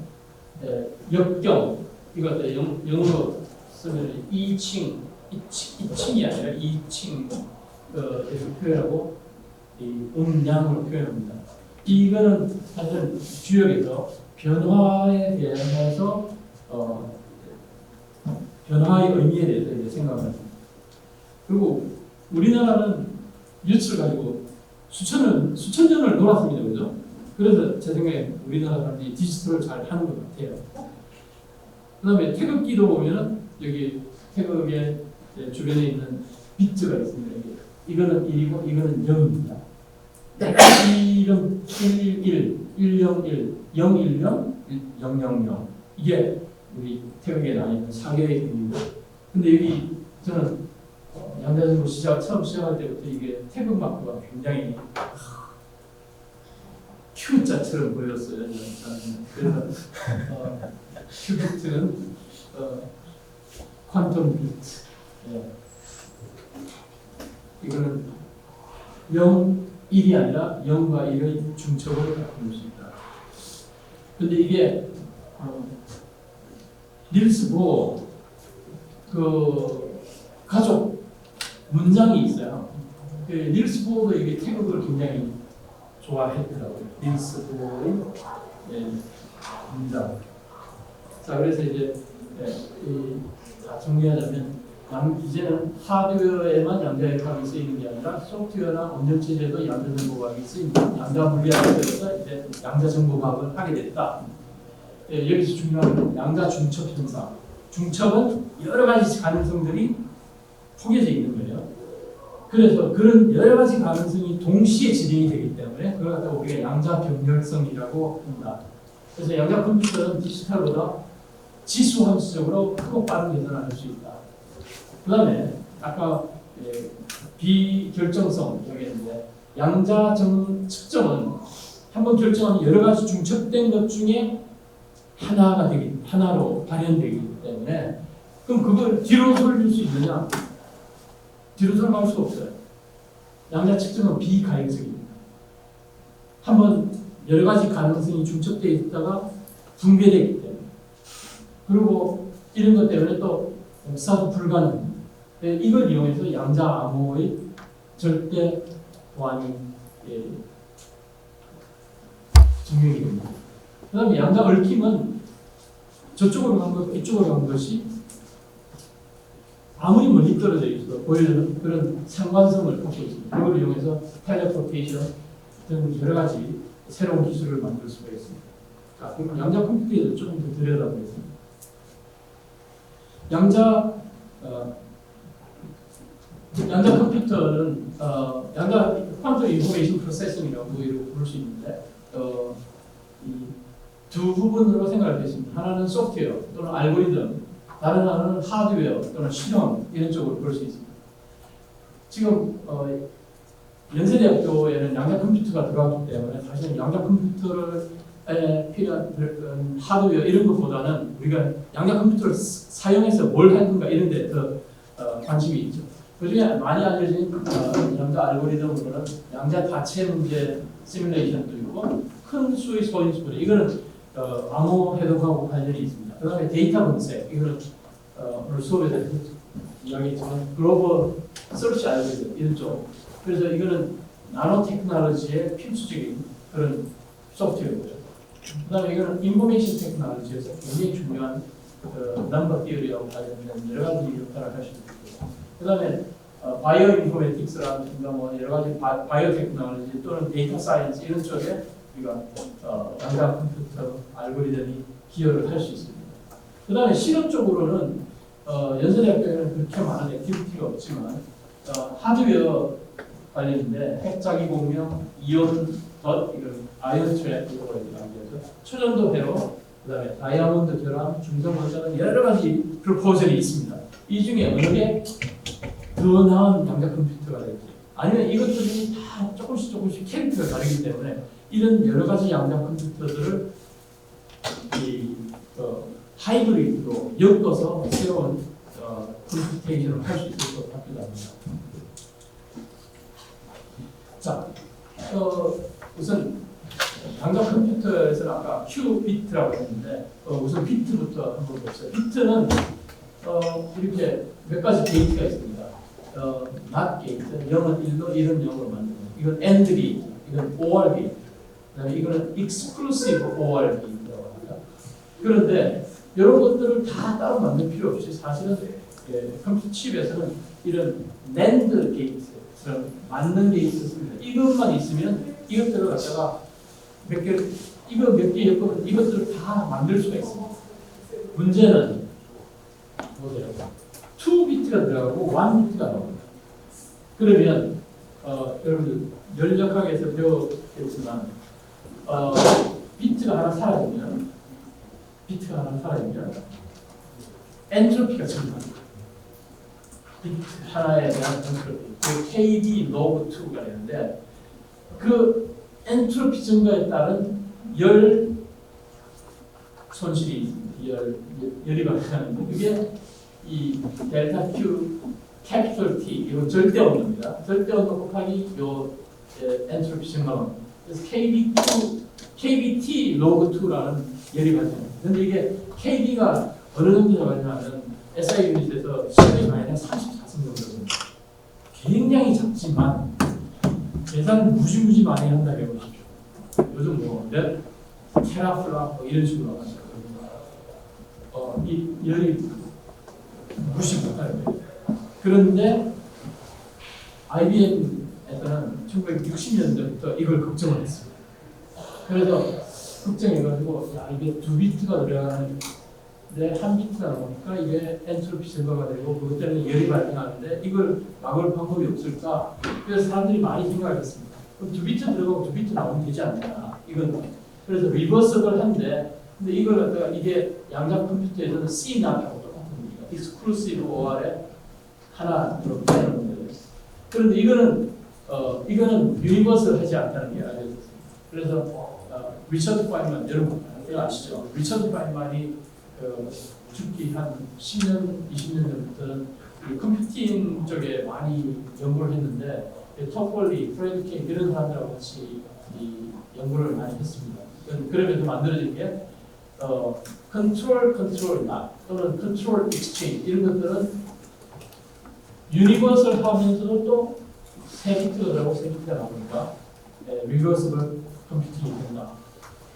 역경 이것도 영어로 쓰면 이칭이 아니라 이칭 이렇게 표현하고 음양으로 표현합니다. 이거는 사실 주역에서 변화에 대해서 변화의 의미에 대해서 이제 생각을 합니다. 그리고 우리나라는 뮤츠를 가지고 수천 년을 놀았습니다. 그죠? 그래서 제 생각에 우리나라 사람들이 디지털을 잘 하는 것 같아요. 그 다음에 태극기도 보면은 여기 태극의 주변에 있는 비트가 있습니다. 이거는 1이고 이거는 0입니다. 이름 111, 101, 010, 000 이게 우리 태극에 나있는 4개의 태극입니다. 근데 여기 저는 양자전구 처음 시작할 때부터 이게 태극 마크가 굉장히 Q자처럼 보였어요. 저는. 그래서 큐비트는 퀀텀 비트. 예. 이거는 0, 1이 아니라 0과 1의 중첩을 바꿀 수 있다. 근데 이게 닐스 보어 그 가족 문장이 있어요. 그 닐스 보어도 이게 태극을 굉장히 좋아했더라고요. 닐스 보어의 문장. 자, 그래서 이제 정리하자면 이제는 하드웨어에만 양자역학이 쓰이는 게 아니라 소프트웨어나 운영체제에도 양자정보학이 쓰입니다. 양자 물리학에서 이제 양자정보학을 하게 됐다. 여기서 중요한 건 양자 중첩 현상. 중첩은 여러 가지 가능성들이 포개져 있는 거예요. 그래서 그런 여러 가지 가능성이 동시에 진행이 되기 때문에 그걸 갖다가 우리가 양자 병렬성이라고 합니다. 그래서 양자 컴퓨터는 디지털보다 지수 함수적으로 크고 빠른 계산을 할 수 있다. 그 다음에 아까 비결정성 여기였는데 양자 측정은 한번 결정하면 여러 가지 중첩된 것 중에 하나로 발현되기 때문에 그럼 그걸 뒤로 돌릴 수 있느냐? 뒤로 돌아갈 수 없어요. 양자 측정은 비가역적입니다. 한번 여러 가지 가능성이 중첩되어 있다가 붕괴되기 때문에 그리고 이런 것 때문에 또 역사도 불가능합니다. 이걸 이용해서 양자 암호의 절대 보안이 증명이 됩니다. 그 다음에 양자 얽힘은 저쪽으로 간 것, 이쪽으로 간 것이 아무리 멀리 떨어져 있어도 보여주는 그런 상관성을 갖고 있습니다. 이걸 이용해서 텔레포테이션 등 여러 가지 새로운 기술을 만들 수가 있습니다. 자, 그럼 양자 컴퓨터에도 조금 더 들여다보겠습니다. 양자 컴퓨터는 양자 퀀텀 인포메이션 프로세싱이라고 부를 수 있는데 이 두 부분으로 생각할 수 있습니다. 하나는 소프트웨어 또는 알고리즘, 다른 하나는 하드웨어 또는 실험 이런 쪽으로 볼 수 있습니다. 지금 연세대학교에는 양자 컴퓨터가 들어왔기 때문에 사실은 양자 컴퓨터에 필요한 하드웨어 이런 것보다는 우리가 양자 컴퓨터를 사용해서 뭘 할 건가 이런 데 더 관심이 있죠. 그 중에 많이 알려진 양자 알고리즘으로는 양자 다체 문제 시뮬레이션도 있고 큰 수의 소인수분해 이거는 암호 해독하고 관련이 있습니다. 그 다음에 데이터 분석 이거는 오늘 수업에 대해서 이야기했지만 글로벌 서치 알고리즘 이런 쪽 그래서 이거는 나노 테크놀로지의 필수적인 그런 소프트웨어고요. 그 다음에 이거는 인포메이션 테크놀로지에서 굉장히 중요한 넘버 티어리하고 관련된 여러 가지 역할을 할 수 있고 그 다음에 바이오 인포메틱스라든가 뭐 여러 가지 바이오 테크놀로지 또는 데이터 사이언스 이런 쪽에 우리가 양자 컴퓨터 알고리즘이 기여를 할 수 있습니다. 그 다음에 실험 쪽으로는 연세대학교에는 그렇게 많은 액티비티가 없지만 하드웨어 관련인데 핵자기 공명, 이온 덧, 이런 아이언 트랩 이런 거에 대해서 초전도 회로, 그 다음에 다이아몬드 결합, 중성 원자는 여러 가지 프로포절이 있습니다. 이 중에 어느 게 더 나은 양자 컴퓨터가 될지 아니면 이것들이 다 조금씩 캐릭터가 다르기 때문에 이런 여러 가지 양자 컴퓨터들을 하이브리드로 엮어서 새로운 컴퓨테이션을 할 수 있을 것 같기도 합니다. 자, 우선 양자 컴퓨터에서는 아까 Q 비트라고 했는데 우선 비트부터 한번 봅시다. 비트는 이렇게 몇 가지 게이트가 있습니다. not 게이트, 0은 1로 1은 0으로 만드는 이건 AND 게이트, 이건 OR 게이트, 그다음에 이거는 exclusive OR 게이트라고 합니다. 그런데 이런 것들을 다 따로 만들 필요 없이 사실은 컴퓨터 칩에서는 이런 NAND 게이트 맞는 게 있었습니다. 이것만 있으면 이것들을 갖다가 몇 개, 이거 몇 개 엮으면 이것들을 다 만들 수가 있습니다. 문제는 보세요. 2비트가 들어가고 1비트가 나옵니다. 그러면 여러분들 연력학에서 배웠지만 비트가 하나 사라지면 엔트로피가 증가합니다. 비트 하나에 대한 엔트로피, 그 KD log 2가 되는데 그 엔트로피 증가에 따른 열 손실이 있습니다. 열이 발생하는데 그게 이 델타 Q 캐피털 T 이건 절대 온도입니다. 절대 온도 곱하기 요 엔트로피 증가만. 그래서 KBT log 2라는 열이 발생합니다. 근데 이게 KB가 어느 정도나 발생하면 SI 유닛에서 10의 마이너스 34승 정도입니다. 굉장히 작지만 계산 무지무지 많이 한다고 해보십시오. 요즘 몇 테라플라 뭐 이런 식으로 하시죠. 이 열이 무시 못하는 거예요. 그런데 IBM에서는 1960년대부터 이걸 걱정을 했습니다. 그래서 걱정해가지고 이게 2비트가 들어가는데 1비트가 나오니까 이게 엔트로피 증가가 되고 그것 때문에 열이 발생하는데 이걸 막을 방법이 없을까? 그래서 사람들이 많이 생각했습니다. 그럼 2비트 들어가고 2비트 나오면 되지 않나? 이건 그래서 리버서블 한데 근데 이걸 갖다가 이게 양자 컴퓨터에서는 C-NOT하고 똑같은 겁니다. Exclusive OR에 하나 들어가는 거예요. 그런데 이거는 유니버설 하지 않다는 게 알려졌습니다. 그래서 리처드 파인만 여러분 아시죠? 리처드 파인만이 죽기 한 10년, 20년 전부터는 컴퓨팅 쪽에 많이 연구를 했는데 톱벌리, 프레드 케인 이런 사람들하고 같이 이 연구를 많이 했습니다. 그러면서 만들어진 게 컨트롤 또는 컨트롤 익스체인지 이런 것들은 유니버설 하면서도 또 3비트가 들어가고 3비트가 나오니까 리버서블 컴퓨팅이 된다.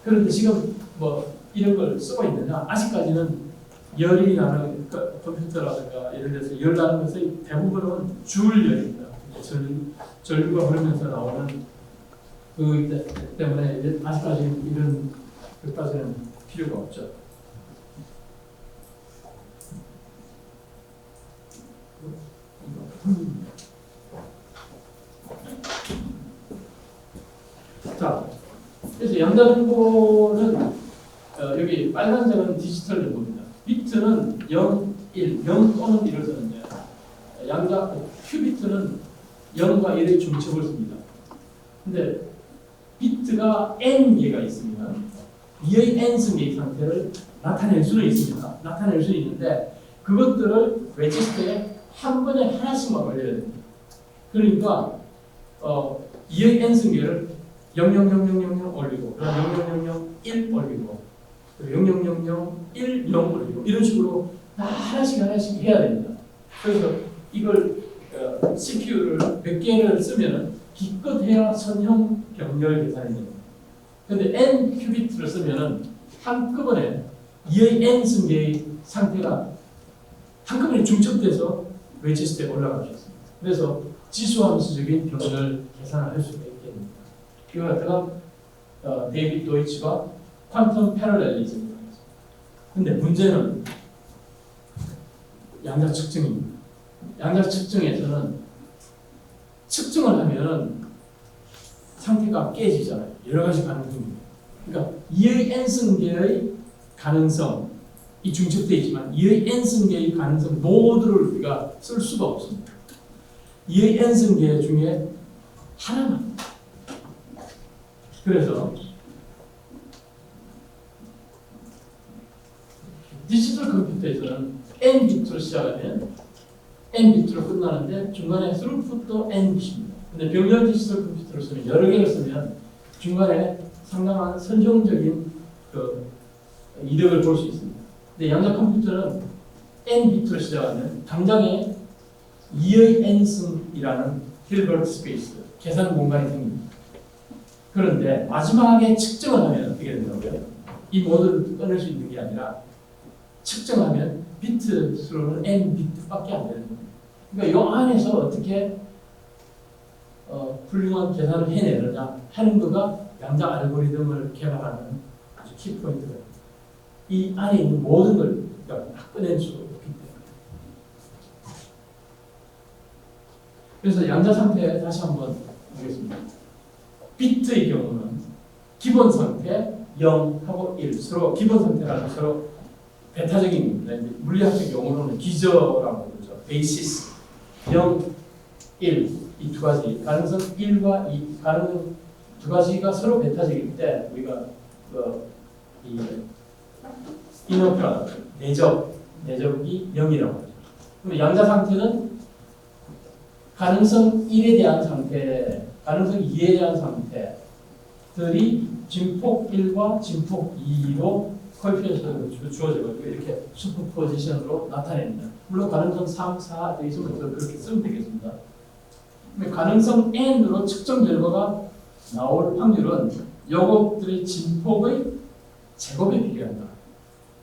그런데 지금 뭐 이런 걸 쓰고 있느냐? 아직까지는 열이 나는 컴퓨터라든가 이런 데서 열 나는 것의 대부분은 줄열입니다. 전류가 흐르면서 나오는 그 때문에 아직까지는 이런 것까지는 필요가 없죠. 자, 그래서 양자정보는 여기 빨간색은 디지털 정보입니다. 비트는 0, 1, 0 또는 1을 쓰는데 큐비트는 0과 1의 중첩을 씁니다. 근데 비트가 n 개가 있으면 이의 n승의 상태를 나타낼 수는 있습니다. 나타낼 수는 있는데 그것들을 레지스터에 한 번에 하나씩만 올려야 됩니다. 그러니까 2의 n승계를 00000 올리고 00001 올리고 00001 0 올리고 이런 식으로 다 하나씩 해야 됩니다. 그래서 이걸 CPU를 몇 개를 쓰면은 기껏해야 선형 병렬 계산이 됩니다. 근데 n 큐비트를 쓰면은 한꺼번에 2의 n 승계의 상태가 한꺼번에 중첩돼서 레지스터에 올라갈 수 있습니다. 그래서 지수함수적인 병렬 계산을 할 수가 있게 됩니다. 이거 갖다가 데이비드 도이치가 퀀텀 패러렐리즘이라고 했습니다. 근데 문제는 양자 측정입니다. 양자 측정에서는 측정을 하면 상태가 깨지잖아요. 여러 가지 가능성입니다. 그러니까 2의 n승계의 가능성 이 중첩되어 있지만 2의 n승계의 가능성 모두를 우리가 쓸 수가 없습니다. 2의 n승계 중에 하나만. 그래서 디지털 컴퓨터에서는 n비트로 시작하면 n비트로 끝나는데 중간에 스루풋도 n비트입니다. 근데 병렬 디지털 컴퓨터를 쓰면 여러 개를 쓰면 중간에 상당한 선정적인 이득을 볼 수 있습니다. 근데 양자 컴퓨터는 n비트로 시작하면 당장에 2의 n승이라는 힐버트 스페이스, 계산 공간이 생깁니다. 그런데 마지막에 측정을 하면 어떻게 된다고요? 이 모드를 꺼낼 수 있는 게 아니라 측정하면 비트 수로는 n비트밖에 안 되는 겁니다. 그러니까 이 안에서 어떻게 훌륭한 계산을 해내느냐 하는 거가 양자 알고리즘을 개발하는 아주 키포인트다. 이 안에 있는 모든 걸 다 꺼낼 수 없기 때문에. 그래서 양자 상태 다시 한번 보겠습니다. 비트의 경우는 기본 상태 0하고 1 서로 기본 상태라는 서로 베타적인 겁니다. 물리학적 용어로는 기저라고 그러죠. 베이시스 0, 1 이 두 가지 가능성 1과 2 가능성 두 가지가 서로 베타적일 때 우리가 이 이너프라 내적이 0이라고 하죠. 그리고 양자 상태는 가능성 1에 대한 상태, 가능성 2에 대한 상태들이 진폭 1과 진폭 2로 코에피션으로 주어져가지고 이렇게 슈퍼포지션으로 나타냅니다. 물론 가능성 3, 4 돼 있으면 그렇게 쓰면 되겠습니다. 가능성 n으로 측정 결과가 나올 확률은 요것들의 진폭의 제곱에 비례한다.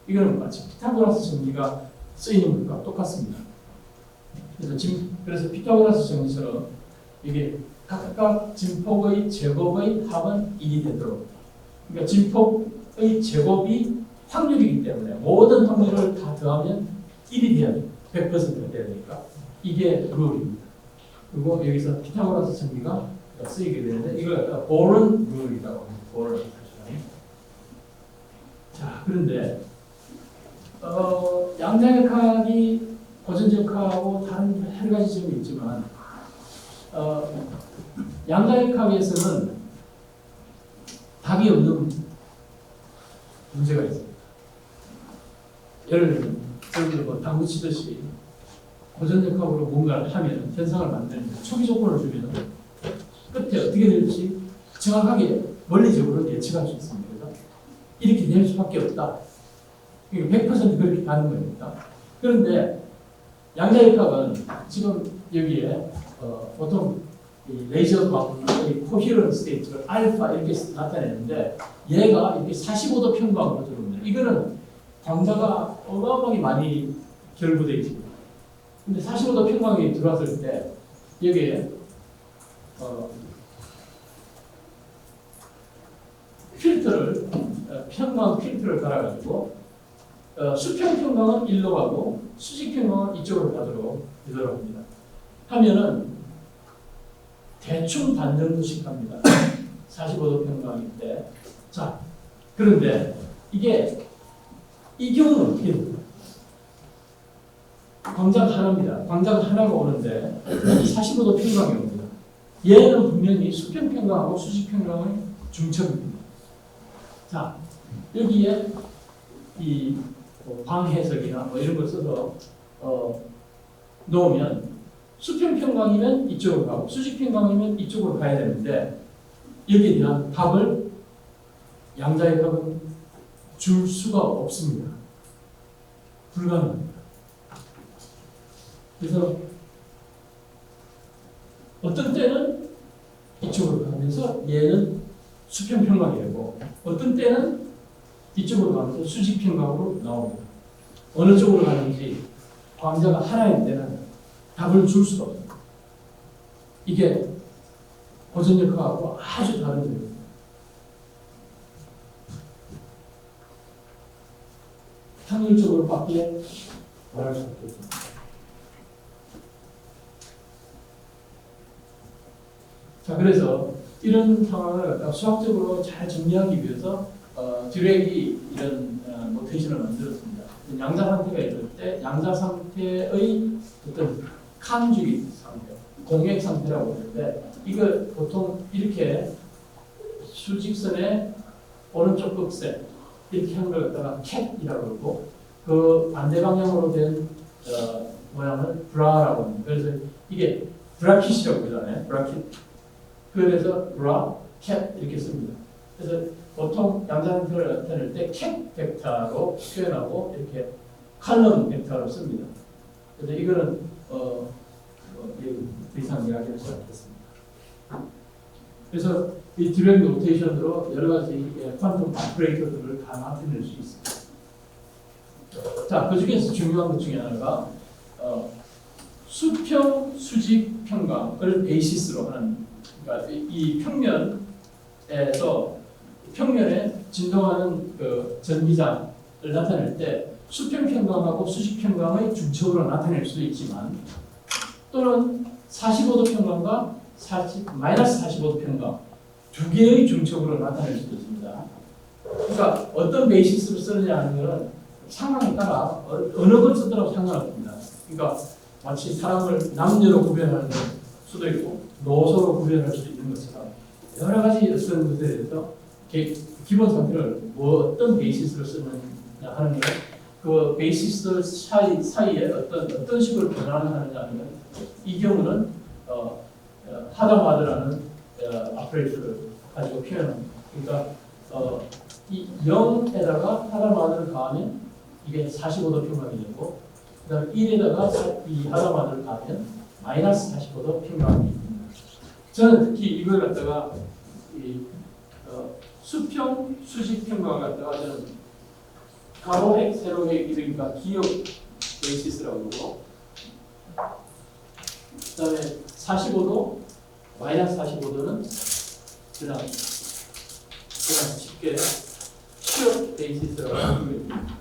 이거는 마치 피타고라스 정리가 쓰이는 것과 똑같습니다. 그래서 피타고라스 정리처럼 이게 각각 진폭의 제곱의 합은 1이 되도록, 그러니까 진폭의 제곱이 확률이기 때문에 모든 확률을 다 더하면 1이 돼야 돼요. 100%가 돼야 되니까 이게 룰입니다. 그리고 여기서 피타고라스 정리가 쓰이게 되는데 이걸 갖다가 보른 룰이라고 합니다. 보른. 자, 그런데 양자역학이 고전역학하고 다른 여러 가지 점이 있지만 양자역학에서는 답이 없는 문제가 있습니다. 예를 들면 뭐 당구 치듯이 고전역학으로 뭔가를 하면 현상을 만드는 초기 조건을 주면 끝에 어떻게 될지 정확하게 원리적으로 예측할 수 있습니다. 이렇게 될 수밖에 없다. 100% 그렇게 가는 겁니다. 그런데 양자역학은 지금 여기에 보통 레이저 광의 코히런 스테이트를 알파 이렇게 나타내는데 얘가 이렇게 45도 평방으로 들어옵니다. 이거는 광자가 어마어마하게 많이 결부되어 있습니다. 근데 45도 평방에 들어왔을 때 여기에 필터를 평방 필터를 갈아가지고 수평 평방은 1로 가고 수직 평방은 이쪽으로 가도록 합니다. 하면은 대충 반 정도씩 합니다. 45도 평방일 때. 자, 그런데 이게 이 경우는 어떻게 됩니까? 광자가 하나입니다. 광자가 하나가 오는데 45도 평방이 옵니다. 얘는 분명히 수평 평방하고 수직 평방의 중첩입니다. 자, 여기에 이 방해석이나 뭐 이런 걸 써서 놓으면 수평 평방이면 이쪽으로 가고 수직 평방이면 이쪽으로 가야 되는데 여기에 대한 답을 양자역학은 줄 수가 없습니다. 불가능합니다. 그래서 어떤 때는 이쪽으로 가면서 얘는 수평 평방이 되고 어떤 때는 이쪽으로 가면서 수직 평방으로 나옵니다. 어느 쪽으로 가는지 광자가 하나일 때는 답을 줄 수가 없습니다. 이게 고전역학하고 아주 다른 점입니다. 확률적으로밖에 말할 수 없겠습니다. 자, 그래서 이런 상황을 수학적으로 잘 정리하기 위해서 디렉이 이런 노테이션을 만들었습니다. 양자 상태가 있을 때 양자 상태의 어떤 칸주기 상태, 공액 상태라고 하는데 이걸 보통 이렇게 수직선의 오른쪽 끝에 이렇게 하는 걸 갖다가 캣이라고 그러고 그 반대 방향으로 된 모양을 브라라고 합니다. 그래서 이게 브라킷이라고 그러잖아요. 브라킷. 그래서 브라, 캣 이렇게 씁니다. 그래서 보통 양자 상태를 나타낼 때 캣 벡터로 표현하고 이렇게 칼럼 벡터로 씁니다. 그래서 이거는 더 이상 이야기할 수 없겠습니다. 그래서 이 디렉 노테이션으로 여러 가지 퀀텀 오퍼레이터들을 다 나타낼 수 있습니다. 자, 그 중에서 중요한 것 중에 하나가 수평 수직 평강을 베이시스로 하는 그러니까 이 평면에서 평면에 진동하는 그 전기장을 나타낼 때 수평 평광하고 수직 평광의 중첩으로 나타낼 수도 있지만 또는 45도 평광과 마이너스 45도 평광 두 개의 중첩으로 나타낼 수도 있습니다. 그러니까 어떤 베이시스로 쓰느냐 하는 것은 상황에 따라 어느 걸 쓰더라도 상관없습니다. 그러니까 마치 사람을 남녀로 구별하는 수도 있고 노소로 구별할 수도 있는 것처럼 여러 가지 어떤 것에 대해서 기본 상태를 어떤 베이시스로 쓰느냐 하는 것, 그 베이시스 사이에 어떤 식으로 변환하느냐 하는 것, 이 경우는 하다마드라는 아프레이트를 가지고 표현합니다. 그러니까 이 0에다가 하다마드를 가하면 이게 45도 평광이 되고 그 다음에 1에다가 이 하다마드를 가하면 마이너스 45도 평광이 됩니다. 저는 특히 이걸 갖다가 수평, 수직 평광을 갖다가 저는 가로획, 세로획 이러니까 기역 베이시스라고 그러고 그 다음에 45도, 마이너스 45도는 그냥 쉽게 취업 베이시스라고 하고 있습니다.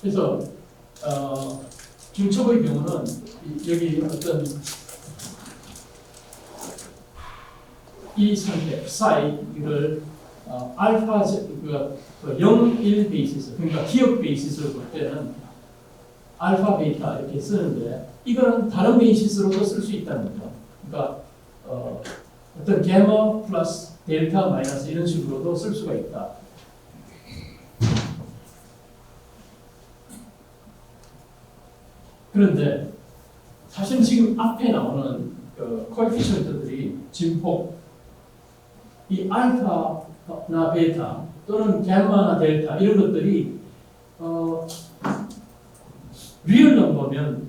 그래서 중첩의 경우는 여기 어떤 이 상태, psi를 알파, 0, 1 베이시스, 그러니까 기억 베이시스로 볼 때는 알파, 베이타 이렇게 쓰는데 이거는 다른 베이시스로도 쓸 수 있다는 거죠. 그러니까 어떤 게마 플러스 델타 마이너스 이런 식으로도 쓸 수가 있다. 그런데 사실 지금 앞에 나오는 코에피션트들이 진폭, 이 알파나 베타 또는 감마나 델타 이런 것들이 리얼 넘버면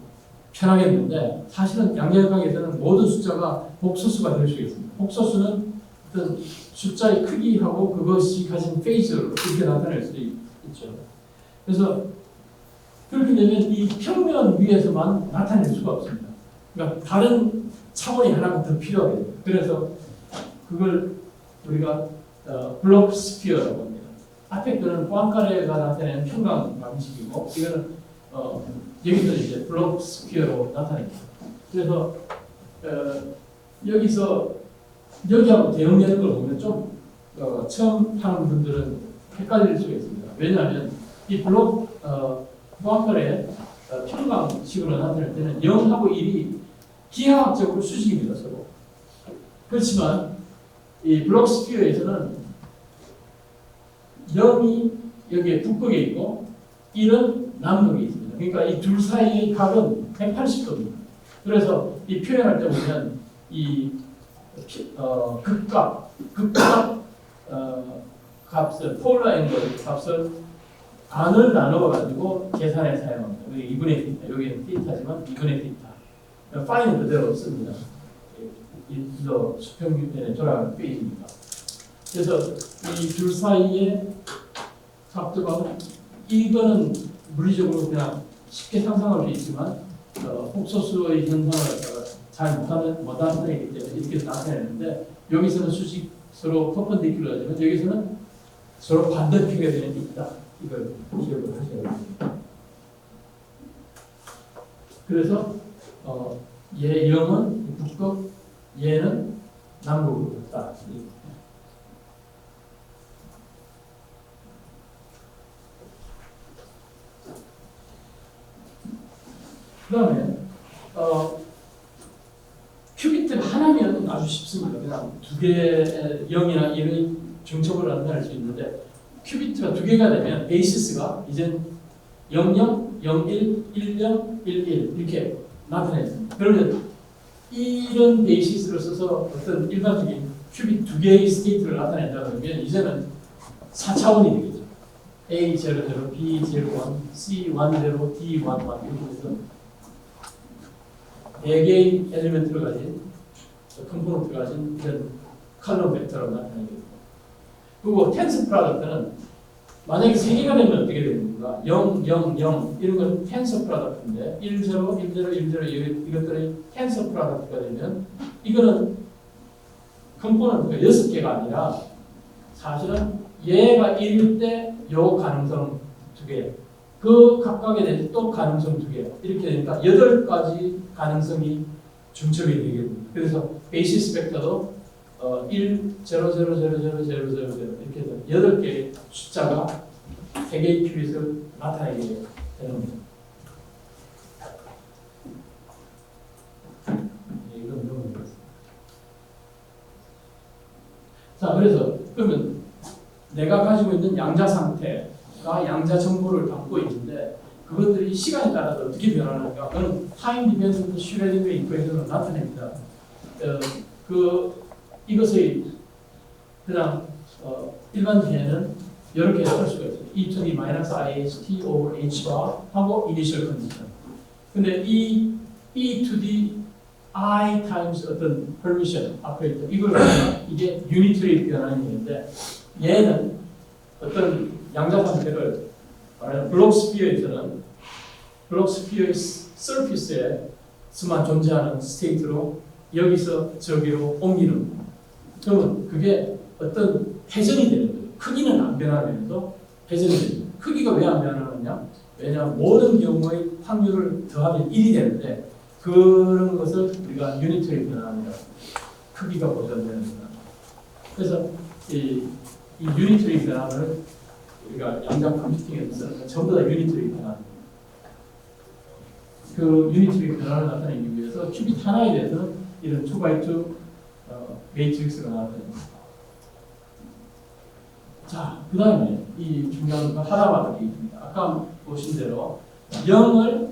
편하겠는데 사실은 양자역학에서는 모든 숫자가 복소수가 될 수 있습니다. 복소수는 어떤 숫자의 크기하고 그것이 가진 페이지를 이렇게 나타낼 수도 있죠. 그래서 그렇게 되면 이 평면 위에서만 나타낼 수가 없습니다. 그러니까 다른 차원이 하나가 더 필요하게 돼요. 그래서 그걸 우리가 블록 스피어라고 합니다. 앞에 거는 꽝가레가 나타내는 평강 방식이고 이거는 여기서 이제 블록 스피어로 나타냅니다. 그래서 여기서 여기하고 대응되는 걸 보면 좀 처음 하는 분들은 헷갈릴 수가 있습니다. 왜냐하면 이 블록 꽝가레 평강식으로 나타낼 때는 0하고 1이 기하학적으로 수직입니다. 서로. 그렇지만 이 블록 스피어에서는 0이 여기에 북극에 있고 1은 남극에 있습니다. 그러니까 이 둘 사이의 각은 180도입니다. 그래서 이 표현할 때 보면 이 극각 값을 폴라 앵글 값을 반을 나누어 가지고 계산에 사용합니다. 여기 2분의 θ, 여기는 θ지만 2분의 θ. 파이는 그대로 씁니다. 이거 수평균편에 돌아가는 페이지니까. 그래서 이 둘 사이의 각도가 이거는 물리적으로 그냥 쉽게 상상할 수 있지만 복소수의 현상을 갖다가 잘 못하는 애기 때문에 이렇게 나타내는데 여기서는 수직 서로 퍼펜디큘러지만 여기서는 서로 반대표가 되는 게 있다. 이걸 기억을 하셔야 됩니다. 그래서 얘 0은 북극, 얘는 남극으로 갔다. 그 다음에 큐비트가 하나면 아주 쉽습니다. 그냥 두 개의 0이나 1의 중첩을 나타낼 수 있는데 큐비트가 두 개가 되면 베이시스가 이제 00, 01, 10, 11 이렇게 나타냈습니다. 그러면 이런 베이시스를 써서 어떤 일반적인 큐빅 두 개의 스테이트를 나타낸다 그러면 이제는 4차원이 되겠죠. A00, B01, C10, D11 이렇게 해서 4개의 엘리멘트를 가진 컴포넌트를 가진 이런 컬럼 벡터로 나타내게 됩니다. 그리고 텐스 프로덕트는 만약에 3개가 되면 어떻게 됩니까? 0, 0, 0 이런 건 텐서 프로덕트인데 1, 0, 1, 0, 1, 0 이것들이 텐서 프로덕트가 되면 이거는 컴포넌트가 6개가 아니라 사실은 얘가 1일 때 요 가능성 2개, 그 각각에 대해서 또 가능성 2개 이렇게 되니까 8가지 가능성이 중첩이 되게 됩니다. 그래서 베이시스 벡터도 1, 0, 0, 0, 0, 0, 0, 0 이렇게 해서 8개의 숫자가 3개의 큐빗을 나타내게 되는 겁니다. 이건 넘어가겠습니다. 자, 그래서 그러면 내가 가지고 있는 양자 상태가 양자 정보를 담고 있는데 그것들이 시간에 따라서 어떻게 변하는가? 그건 타임 디펜던트 슈레딩의 이퀘이션으로 나타냅니다. 이것의 그냥 일반계는 이렇게 할 수가 있어요. e to the minus IHT over Hbar 하고 initial condition. 근데 이 e to the I times 어떤 permission operator 이걸 보면 이게 unitary 변환이 되는데 얘는 어떤 양자 상태를 말하는 블록스피어에서는 블록스피어의 서피스에서만 존재하는 스테이트로 여기서 저기로 옮기는 그러면 그게 어떤 회전이 되는 거예요. 크기는 안 변하면서도 회전이 됩니다. 크기가 왜 안 변하느냐? 왜냐하면 모든 경우의 확률을 더하면 1이 되는데 그런 것을 우리가 유니트리 변화합니다. 크기가 보존되는 변화. 그래서 이 유니트리 변화를 우리가 양자 컴퓨팅에서 쓰는 전부 다 유니트리 변화입니다. 그 유니트리 변화를 나타내기 위해서 큐빗 하나에 대해서는 이런 2x2 매트릭스가 나타납니다. 자, 그 다음에 이 중요한 건 하나마다 있습니다. 아까 보신 대로 0을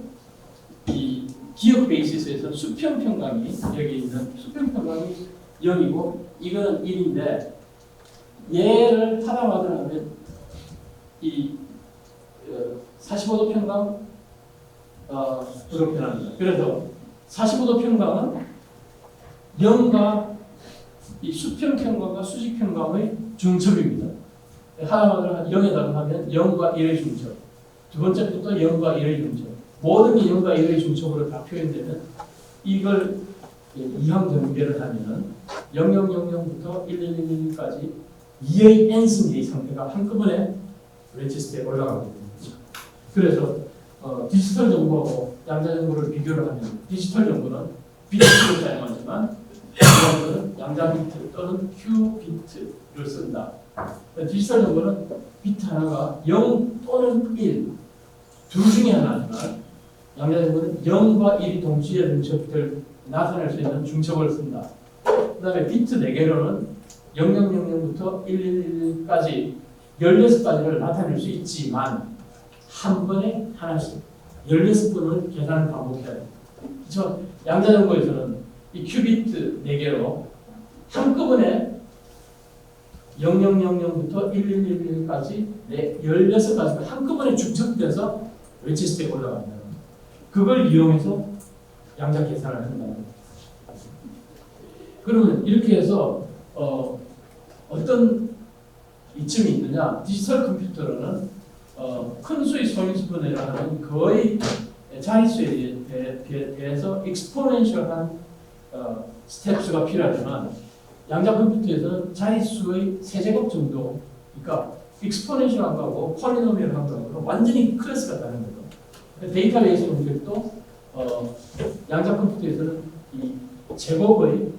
이 기억 베이시스에서 수평평강이 여기 있는 수평평강이 0이고 이거는 1인데 얘를 하나마다 하면 이 45도 평강 으로 변합니다. 그래서 45도 평강은 0과 이 수평평강과 수직평강의 중첩입니다. 하나마다 0에다가 하면 0과 1의 중첩. 두 번째부터 0과 1의 중첩. 모든 게 0과 1의 중첩으로 다 표현되면 이걸 이항 전개를 하면 0000부터 1111까지 2의 n승의 상태가 한꺼번에 레지스트에 올라가게 됩니다. 그래서 디지털 정보하고 양자 정보를 비교를 하면 디지털 정보는 비트를 사용하지만 이거는 양자 비트 또는 q 비트를 쓴다. 디지털 정보는 비트 하나가 0 또는 1 둘 중에 하나지만 양자 정보는 0과 1이 동시에 중첩을 나타낼 수 있는 중첩을 쓴다. 그 다음에 비트 4개로는 0000부터 111까지 16가지를 나타낼 수 있지만 한 번에 하나씩 16번을 계산을 반복해야 됩니다. 그렇지만 양자 정보에서는 이 큐비트 4개로 한꺼번에 0000부터 1111까지 16가지가 한꺼번에 중첩돼서 레지스트에 올라갑니다. 그걸 이용해서 양자 계산을 한다는 겁니다. 그러면 이렇게 해서 어떤 이점이 있느냐? 디지털 컴퓨터로는 큰 수의 소인수분해를 하는 거의 자릿수에 대해서 익스포넨셜한 스텝수가 필요하지만 양자 컴퓨터에서는 자릿수의 세제곱 정도, 그러니까 익스포넨셜한 거하고 폴리노미얼한 거하고 완전히 클래스가 다른 거죠. 데이터베이스 공격도 양자 컴퓨터에서는 이 제곱의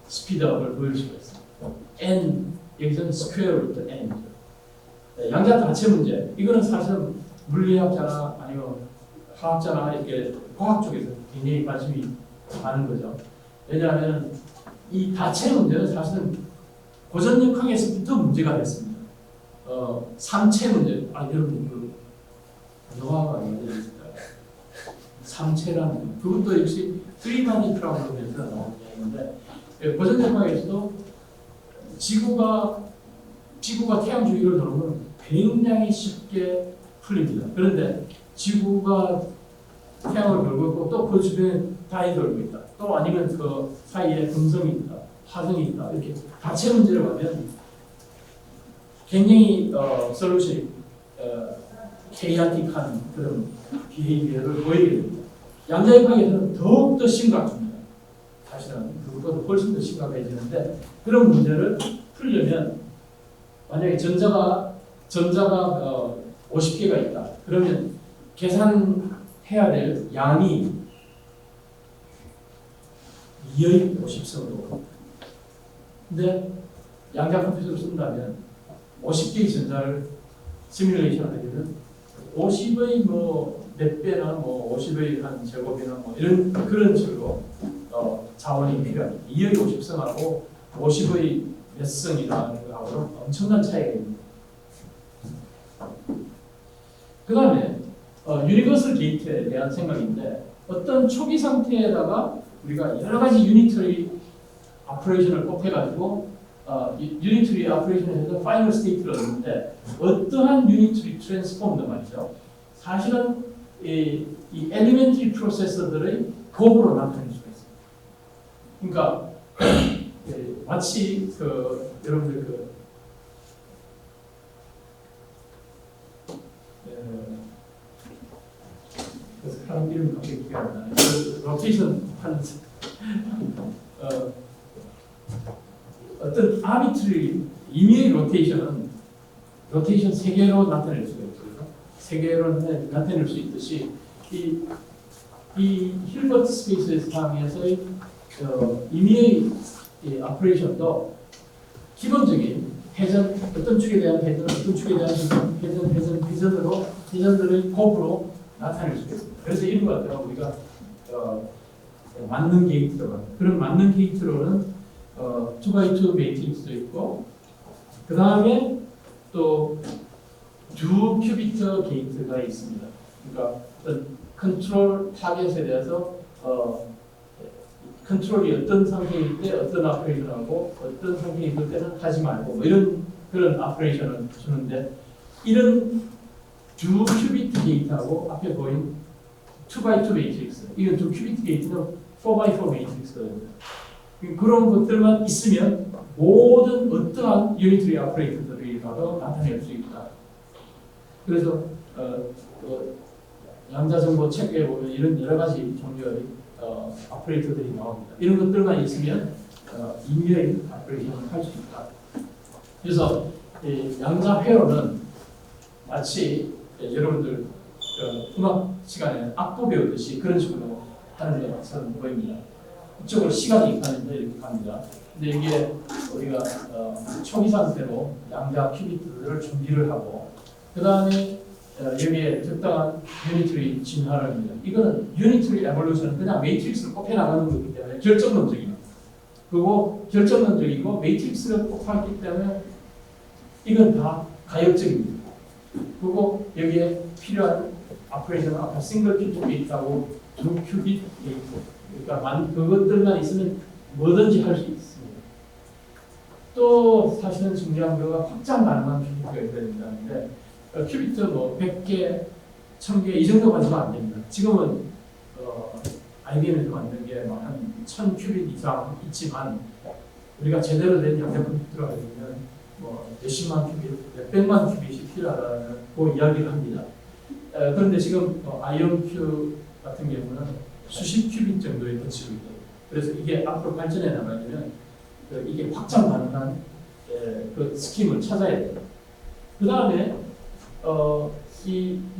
스피드업을 보일 수가 있습니다. n 여기서는 스퀘어 루트 n. 양자 다체 문제. 이거는 사실 물리학자나 아니면 화학자나 이렇게 과학 쪽에서 굉장히 관심이 많은 거죠. 왜냐하면 이 다체 문제는 사실은 고전역학에서부터 문제가 됐습니다. 삼체 문제. 여러분 그 영화가 있습니다. 삼체라는 그것도 역시 3D 프로그램에서 나오는 얘기인데 고전역학에서도 지구가 태양 주위를 도는 굉장히 쉽게 풀립니다. 그런데 지구가 태양을 돌고 있고 또 그 주변에 달이 돌고 있다. 또 아니면 그 사이에 금성이 있다. 화성이 있다. 이렇게 다체 문제를 하면 굉장히 솔루션이 케이아틱한 그런 비헤이비어를 보이게 됩니다. 양자역학에서는 더욱더 심각합니다. 사실은 그것보다 훨씬 더 심각해지는데 그런 문제를 풀려면 만약에 전자가 50개가 있다. 그러면 계산해야 될 양이 2의 50승으로. 근데 양자 컴퓨터를 쓴다면 50개의 전자를 시뮬레이션 하려면 50의 몇 배나 50의 한 제곱이나 이런 그런 식으로 자원이 필요합니다. 2의 50승하고 50의 몇 승이라는 거하고는 엄청난 차이가 있습니다. 그 다음에 유니버설 게이트에 대한 생각인데 어떤 초기 상태에다가 우리가 여러 가지 유니터리 오퍼레이션을 곱해가지고 유니터리 오퍼레이션에서 파이널 스테이트를 얻는데 어떠한 유니터리 트랜스폼도 말이죠. 사실은 이 엘리멘터리 프로세서들의 곱으로 나타낼 수가 있습니다. 그러니까 마치 여러분들 사람 이름이 갑자기 기억이 안 나요. 로테이션 하는 어떤 아비트리 임의의 로테이션 3개로 나타낼 수가 있거든요. 3개로 나타낼 수 있듯이 이 힐버트 스페이스 상에서의 임의의 오퍼레이션도 기본적인 회전, 어떤 축에 대한 회전, 어떤 축에 대한 회전들의 곱으로 나타낼 수가 있습니다. 그래서 이런 것 같아요. 우리가 맞는 게이트로 합니다. 그런 맞는 게이트로는 2x2 매트릭스도 있고 그 다음에 또 두 큐비트 게이트가 있습니다. 그러니까 어떤 컨트롤 타겟에 대해서 컨트롤이 어떤 상태일 때 어떤 오퍼레이션하고 어떤 상태에 있을 때는 하지 말고 이런 그런 오퍼레이션을 주는데 이런 두 큐비트 게이트하고 앞에 보인 2x2 매트릭스 이건 두 큐비트 게이트는 4x4 매트릭스거든요. 그런 것들만 있으면 모든 어떠한 유니터리 오퍼레이터들이라도 나타낼 수 있다. 그래서 양자정보 책에 보면 이런 여러 가지 종류의 오퍼레이터들이 나옵니다. 이런 것들만 있으면 임의의 오퍼레이션을 할 수 있다. 그래서 양자 회로는 마치 여러분들 음악 시간에 악보 배우듯이 그런 식으로 하는 것처럼 보입니다. 이쪽으로 시간이 가는데 이렇게 갑니다. 근데 이게 우리가 초기 상태로 양자 큐비트를 준비를 하고 그 다음에 여기에 적당한 유니트리 진화를 합니다. 이거는 유니트리 에볼루션은 그냥 매트릭스를 곱해 나가는 거기 때문에 결정론적입니다. 그리고 결정론적이고 매트릭스를 곱하기 때문에 이건 다 가역적입니다. 그리고 여기에 필요한 오퍼레이션은 아까 싱글 큐빅 게이트하고 두 큐빅 게이트 그러니까 그것들만 있으면 뭐든지 할 수 있습니다. 또 사실은 중요한 거가 확장 가능한 큐빅가 있어야 된다는데 큐비트 100개, 1000개 이 정도 가지고 안 됩니다. 지금은 IBM에서 만든 게 한 1000큐빗 이상 있지만 우리가 제대로 된 양자 컴퓨터가 되면 몇십만 큐빗, 몇백만 큐빗이 필요하다고 이야기를 합니다. 그런데 지금 아이언큐 같은 경우는 수십 큐빗 정도에 그치고 있다. 그래서 이게 앞으로 발전해 나가려면 이게 확장 가능한 그 스킴을 찾아야 돼요. 그 다음에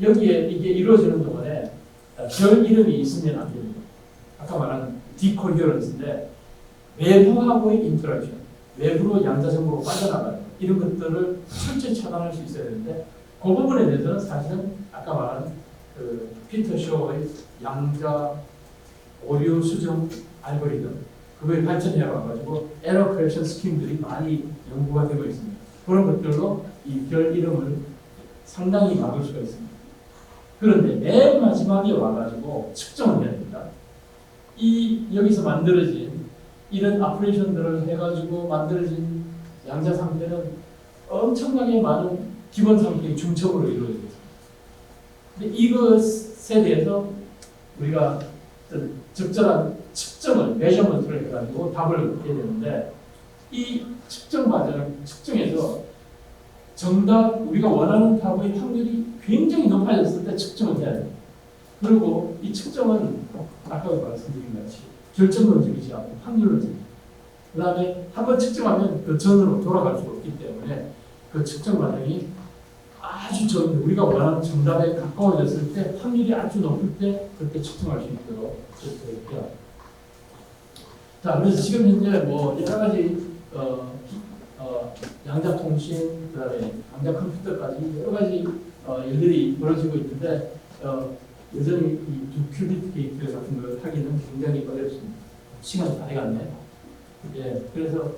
여기에 이게 이루어지는 동안에 별 이름이 있으면 안 됩니다. 아까 말한 디코헤런스인데 외부하고의 인터랙션, 외부로 양자 정보가 빠져나가는 이런 것들을 철저히 차단할 수 있어야 되는데 그 부분에 대해서는 사실은 아까 말한 그 피터 쇼의 양자 오류 수정 알고리즘 그걸 발전해 와가지고 에러 커렉션 스킴들이 많이 연구가 되고 있습니다. 그런 것들로 이 별 이름을 상당히 막을 수가 있습니다. 그런데 맨 마지막에 와가지고 측정을 해야 됩니다. 여기서 만들어진 이런 오퍼레이션들을 해가지고 만들어진 양자 상태는 엄청나게 많은 기본 상태의 중첩으로 이루어져 있습니다. 근데 이것에 대해서 우리가 적절한 측정을, 메저먼트를 해가지고 답을 얻게 되는데 이 측정 과정, 측정에서 정답 우리가 원하는 답의 확률이 굉장히 높아졌을 때 측정을 해야 돼요. 그리고 이 측정은 아까 말씀드린 같이 결정론적이지 않고 확률론적이에요. 그 다음에 한번 측정하면 그 전으로 돌아갈 수가 없기 때문에 그 측정 과정이 아주 적은 우리가 원하는 정답에 가까워졌을 때 확률이 아주 높을 때 그때 측정할 수 있도록 그렇게 해요. 자, 그래서 지금 현재 뭐 여러 가지 양자 통신, 그다음에 양자 컴퓨터까지 여러 가지 일들이 벌어지고 있는데 여전히 이 두 큐비트 게이트 같은 걸 하기는 굉장히 어렵습니다. 시간이 다 돼갔네. 예, 그래서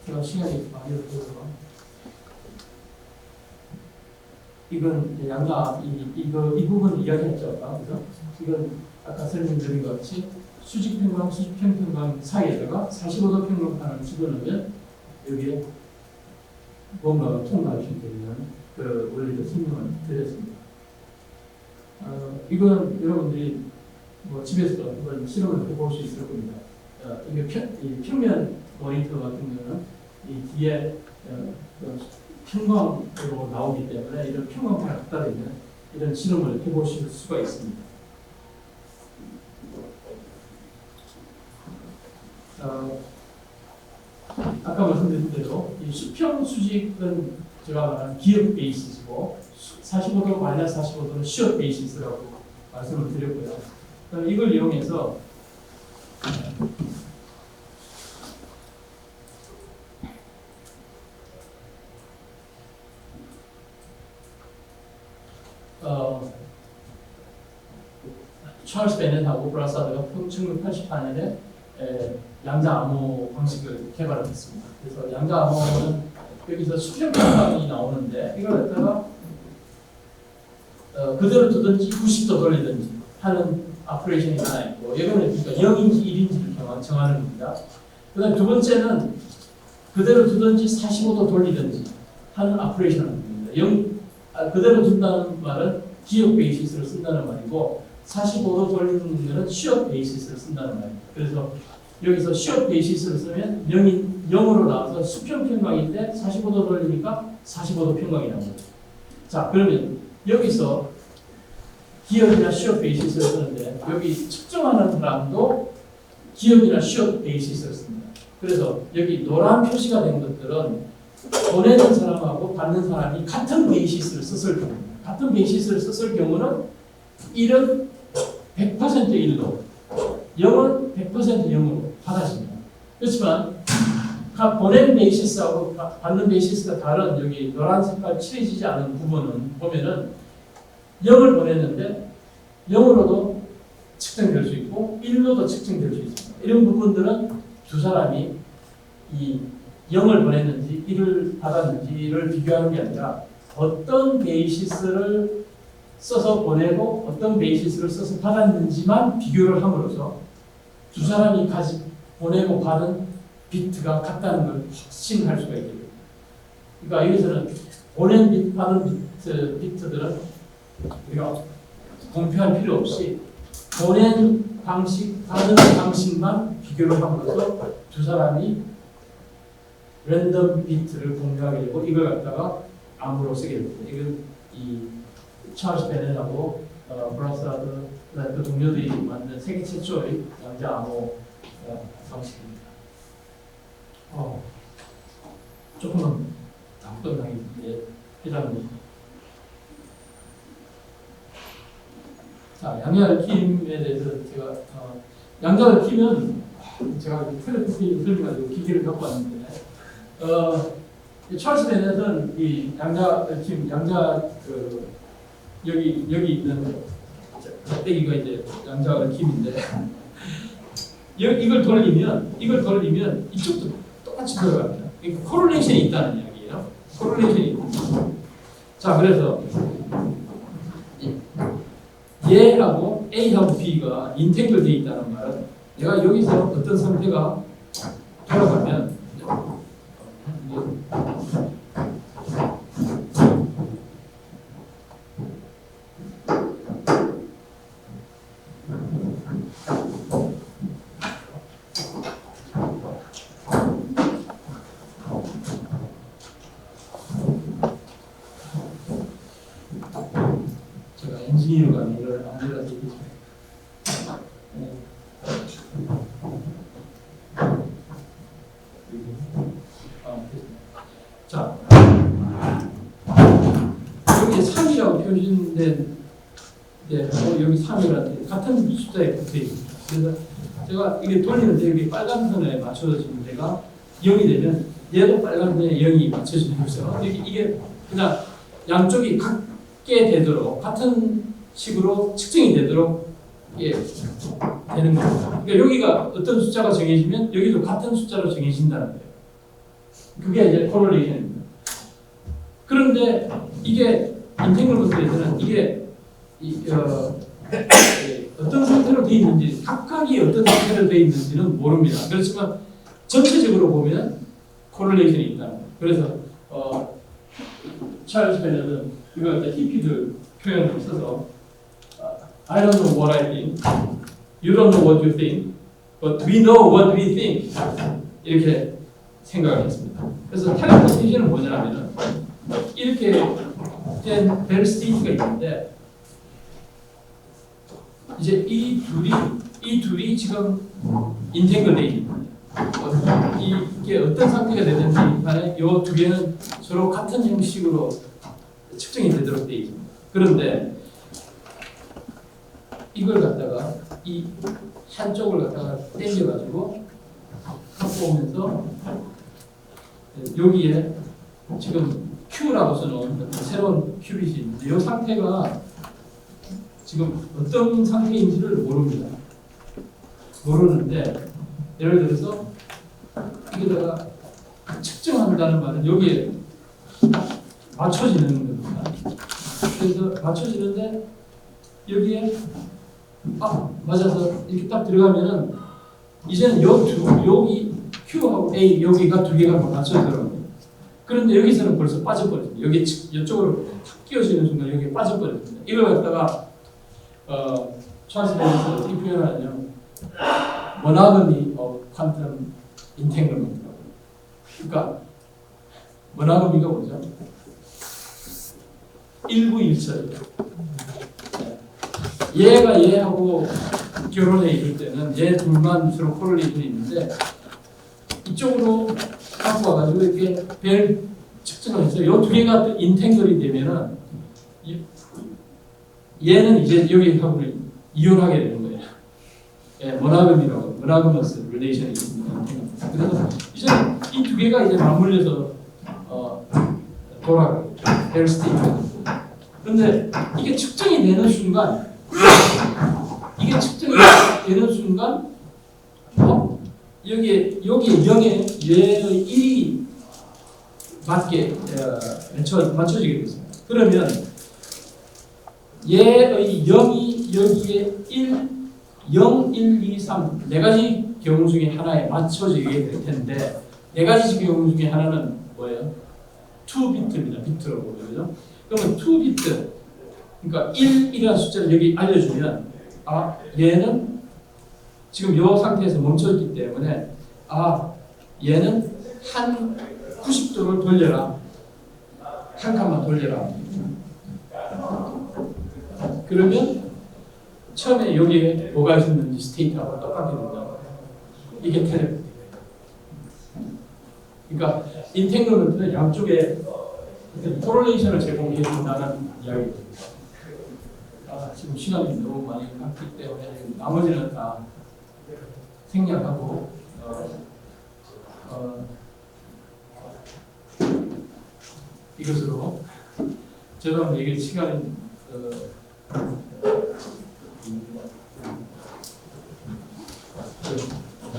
제가 시간이 많이 없어서 이건 양자 이 부분 이야기했죠. 그래서 이건 아까 설명드린 것 같이 수직 평광, 수직형 평광 사이에다가 45도 평광판을 집어넣으면 여기에 뭔가가 통과할 수 있게 되는 그 원리를 설명을 드렸습니다. 이건 여러분들이 뭐 집에서 한번 실험을 해볼 수 있을 겁니다. 이게 평면 모니터 같은 경우는 이 뒤에 평광으로 나오기 때문에 이런 평광판을 갖다 대는 이런 실험을 해보실 수가 있습니다. 아까 말씀드린 대로 이 수평 수직은 제가 말한 기역 베이시스고 45도 마이너스 45도는 시어 베이시스라고 말씀을 드렸고요. 이걸 이용해서 찰스 베넷하고 브라사드가 1988년에 양자 암호 방식을 개발했습니다. 그래서 양자 암호는 여기서 수평 평광이 나오는데 이걸 갖다가 그대로 두든지 90도 돌리든지 하는 오퍼레이션이 하나 있고, 이거는 그러니까 0인지 1인지를 정하는 겁니다. 그다음 두 번째는 그대로 두든지 45도 돌리든지 하는 오퍼레이션을 합니다. 그대로 둔다는 말은 기역 베이시스를 쓴다는 말이고 45도 돌리는 것은 시어 베이시스를 쓴다는 말입니다. 그래서 여기서 시어 베이시스를 쓰면 0으로 나와서 수평 평광인데 45도 돌리니까 45도 평광이 나옵니다. 자, 그러면 여기서 기역이나 시어 베이시스를 쓰는데 여기 측정하는 사람도 기역이나 시어 베이시스를 씁니다. 그래서 여기 노란 표시가 된 것들은 보내는 사람하고 받는 사람이 같은 베이시스를 썼을 경우입니다. 같은 베이시스를 썼을 경우는 1은 100% 1로 0은 100% 0으로 받아집니다. 그렇지만 보낸 베이시스하고 받는 베이시스가 다른 여기 노란 색깔 칠해지지 않은 부분은 보면은 0을 보냈는데 0으로도 측정될 수 있고 1로도 측정될 수 있습니다. 이런 부분들은 두 사람이 이 0을 보냈는지 1을 받았는지를 비교하는 게 아니라 어떤 베이시스를 써서 보내고 어떤 베이시스를 써서 받았는지만 비교를 함으로써 두 사람이 보내고 받은 비트가 같다는 걸 확신할 수가 있게 됩니다. 그러니까 여기서는 받은 비트들은 우리가 공표할 필요 없이 보낸 방식, 받은 방식만 비교를 함으로써 두 사람이 랜덤 비트를 공유하게 되고 이걸 갖다가 암호로 쓰게 됩니다. 이건 이 찰스 베넷하고 브라사드 그 동료들이 만든 세계 최초의 양자 암호 방식입니다. 조금은 답변하기 회장님. 자, 양자 얽힘에 대해서 제가 양자 얽힘은 제가 텔레프티 설명가지고 기기를 갖고 왔는데 찰스 베넷은 이 양자 얽힘, 여기 있는 배기가 이제 양자 얽힘인데 이걸 돌리면 이쪽도 똑같이 들어갑니다. 그러니까 코릴레이션이 있다는 이야기예요. 코릴레이션이 있다. 자, 그래서 얘하고 A하고 B가 인테그럴 되어 있다는 말은 내가 여기서 어떤 상태가 돌아가면 근데 여기 3이라는데 같은 숫자에 붙어 있습니다. 그래서 제가 이게 돌리는데 여기 빨간 선에 맞춰지는 데가 0이 되면 얘도 빨간 선에 0이 맞춰지는 거죠. 이게 그냥 양쪽이 같게 되도록 같은 식으로 측정이 되도록 이게 되는 겁니다. 그러니까 여기가 어떤 숫자가 정해지면 여기도 같은 숫자로 정해진다는 거예요. 그게 이제 코릴레이션입니다. 그런데 이게 인테그럴먼트에서는 이게 어떤 상태로 되어 있는지 각각이 어떤 상태로 되어 있는지는 모릅니다. 그렇지만 전체적으로 보면 코릴레이션이 있다는 거예요. 그래서 찰스 벨러는 이거 이제 히피들 표현을 써서 I don't know what I think, you don't know what you think, but we know what we think 이렇게 생각을 했습니다. 그래서 텔레포테이션은 뭐냐면은 이렇게 된 벨 스테이트가 있는데 이제 이 둘이 지금 인탱글 되어 있는 거예요. 이게 어떤 상태가 되든지 간에 이 두 개는 서로 같은 형식으로 측정이 되도록 되어 있습니다. 그런데 이걸 갖다가 이 한쪽을 갖다가 당겨가지고 갖고 오면서 여기에 지금 Q라고 써놓은 새로운 큐빗이 있는데 이 상태가 지금 어떤 상태인지를 모릅니다. 모르는데 예를 들어서 여기다가 측정한다는 말은 여기에 맞춰지는 겁니다. 그래서 맞춰지는데 여기에 맞아서 이렇게 딱 들어가면은 이제는 여기 Q하고 A 여기가 두 개가 맞춰지더라고요. 그런데 여기서는 벌써 빠져버렸습니다. 여기 이쪽으로 탁 끼워지는 순간 여기에 빠져버렸습니다. 이걸 갖다가 찰스 벨러가 어떻게 표현하냐면 monogamy of quantum entanglement라고. 그러니까 monogamy가 뭐죠? 일부일처리죠. 얘가 얘하고 결혼해 있을 때는 얘 둘만 서로 코릴레이션이 있는데 이쪽으로 갖고 와가지고 이렇게 벨 측정을 해서 이 두 개가 인탱글이 되면은 얘는 이제 여기하고는 이혼하게 되는 거예요. 예, 모나가미라고 모나가머스 릴레이션이 있습니다. 그래서 이제 이 두 개가 이제 맞물려서 돌아가요. 벨 스테이트. 그런데 이게 측정이 되는 순간 여기에 0에 얘의 1이 맞게 맞춰지게 됐습니다. 그러면 얘의 0이 여기에 0, 1, 2, 3 네 가지 경우 중에 하나에 맞춰지게 될 텐데 네 가지 경우 중에 하나는 뭐예요? 2비트입니다. 비트로 보죠. 그러면 2비트 그러니까 1이라는 숫자를 여기 알려주면 얘는 지금 이 상태에서 멈춰있기 때문에 얘는 한 90도를 돌려라. 한 칸만 돌려라. 그러면 처음에 여기에 뭐가 있었는지 스테이트하고 똑같게 된다. 이게 텔레포트. 그러니까 인탱글먼트는 양쪽에 코릴레이션을 제공해 준다는 이야기입니다. 지금 시간이 너무 많이 갔기 때문에 나머지는 다 생략하고 이것으로 제가 얘기 시간이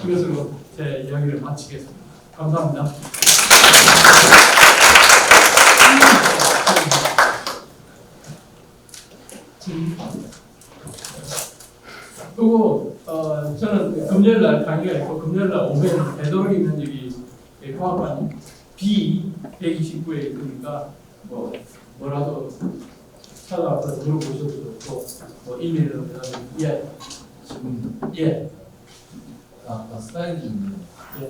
이것으로 제 이야기를 마치겠습니다. 감사합니다. 그리고 저는 금요일날 강의가 있고 금요일날 오후에는 되도록 있는 여기 화학관 B129에 있으니까 뭐라도 찾아와서 물어보셔도 좋고 이메일로 대답을 지금
아까 슬라이드 중에
예.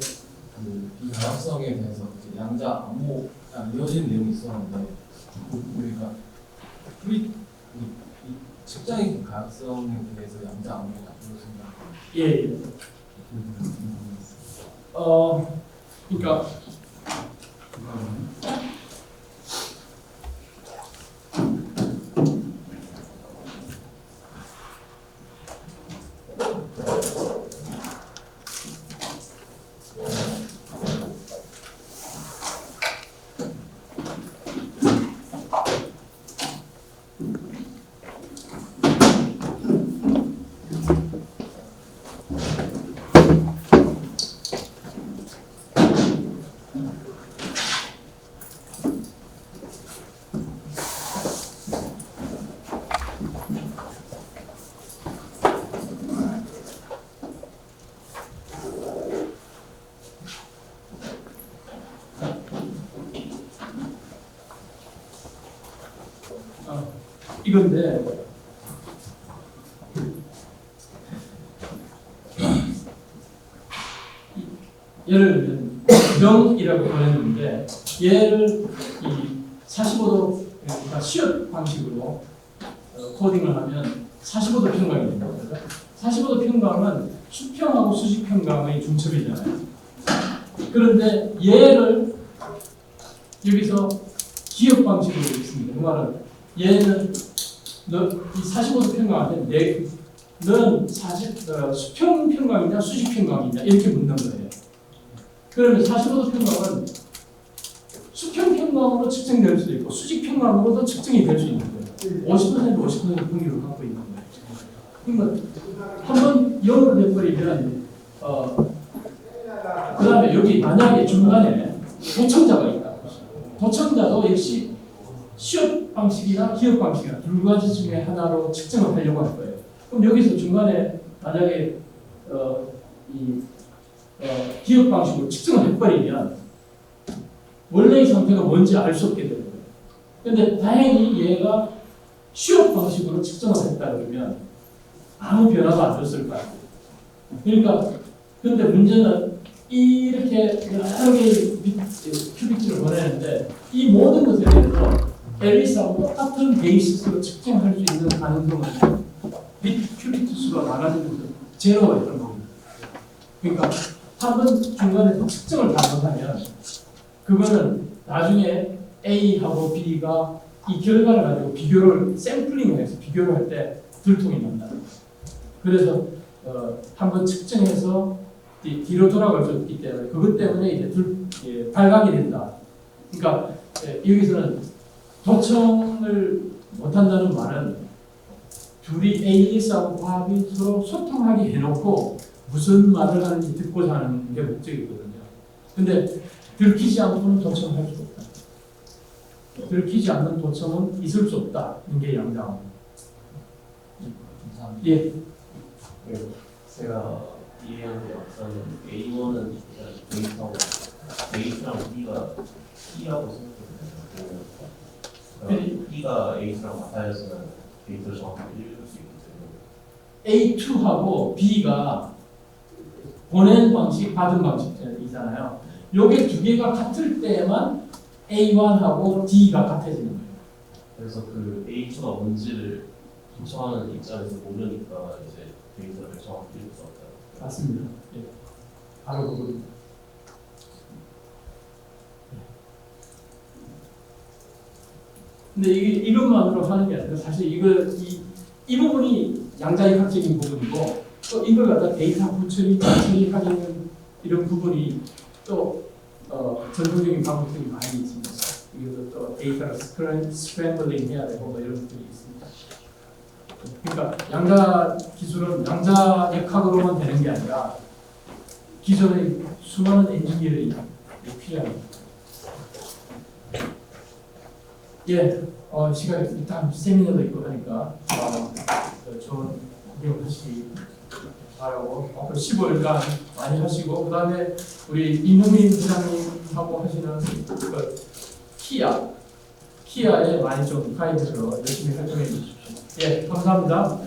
그 비가역성에 대해서 이제 양자 암호랑 이어지는 내용이 있었는데 그러니까 이 측정의 가역성에 대해서 양자 암호가 무엇인가?
예. 그러니까 이건데 예를 들면 0이라고 보냈는데 얘를 이 45도 그러니까 시옷 방식으로 코딩을 하면 45도 평강이 됩니다. 45도 평강은 수평하고 수직평강의 중첩이잖아요. 그런데 얘를 여기서 기억 방식으로 있습니다. 그 말은 얘는 이 45도 평강한테 너는 수평 평강이냐 수직 평강이냐 이렇게 묻는 거예요. 그러면 45도 평강은 수평 평강으로 측정될 수도 있고 수직 평강으로도 측정이 될 수 있는 거예요. 50% 확률을 갖고 있는 거예요. 그러면 한번 0으로 돼버리면 그 다음에 여기 만약에 중간에 도청자가 있다. 도청자도 역시 시옷 방식이나 기억 방식이나 두 가지 중에 하나로 측정을 하려고 할 거예요. 그럼 여기서 중간에 만약에 기억 방식으로 측정을 해버리면 원래의 상태가 뭔지 알 수 없게 되는 거예요. 근데 다행히 얘가 시옷 방식으로 측정을 했다 그러면 아무 변화가 안 줬을 거예요. 그러니까 근데 문제는 이렇게 여러 개의 큐빅들을 보내는데 이 모든 것에 대해서 앨리스하고 똑같은 베이시스로 측정할 수 있는 가능성은 큐빅 수가 많아지는 것은 제로가 있던 겁니다. 그러니까 한번 중간에서 측정을 잘못하면 그거는 나중에 A하고 B가 이 결과를 가지고 비교를 샘플링을 해서 비교를 할 때 들통이 난다. 그래서 한번 측정해서 뒤로 돌아갈 수 있기 때문에 그것 때문에 이제 발각이 된다. 그러니까 여기서는 도청을 못한다는 말은 둘이 앨리스하고 밥이 서로 소통하게 해놓고 무슨 말을 하는지 듣고자 하는 게 목적이거든요. 근데 들키지 않고는 도청할 수 없다. 들키지 않는 도청은 있을 수 없다. 이게 양자암.
감사합니다.
예.
제가 이해하는 게 막상 A1은 데이터고 A랑 B가 T라고 생각해요. 그러니까 B가 A랑 같아야지만 데이터를 정확하게 읽을 수 있기 때문에
A2하고 B가 보낸 방식, 받은 방식이잖아요. 요게 두 개가 같을 때만 A1하고 D가 같아지는 거예요.
그래서 그 A2가 뭔지를 도청하는 입장에서 모르니까 이제 데이터를 정확히 읽을 수 없다.
맞습니다. 예. 바로 그겁니다. 근데 이것만으로 하는 게 아니라 사실 이 부분이 양자역학적인 부분이고 또 이걸 갖다 데이터 구처리, 처리하는 이런 부분이 또 전통적인 방법들이 많이 있습니다. 이것도 또 데이터를 스크램블링 해야 되고 뭐 이런 것들이 있습니다. 그러니까 양자 기술은 양자 역학으로만 되는 게 아니라 기존의 수많은 엔지니어링이 필요합니다. 예, 시간이 일단 세미나도 있고 하니까 좋은 구경하시기 바라고 앞으로 15일간 많이 하시고 그 다음에 우리 이누민 부장님하고 하시는 그 키아에 많이 좀 가입해서 열심히 활동해 주십시오. 예, 감사합니다.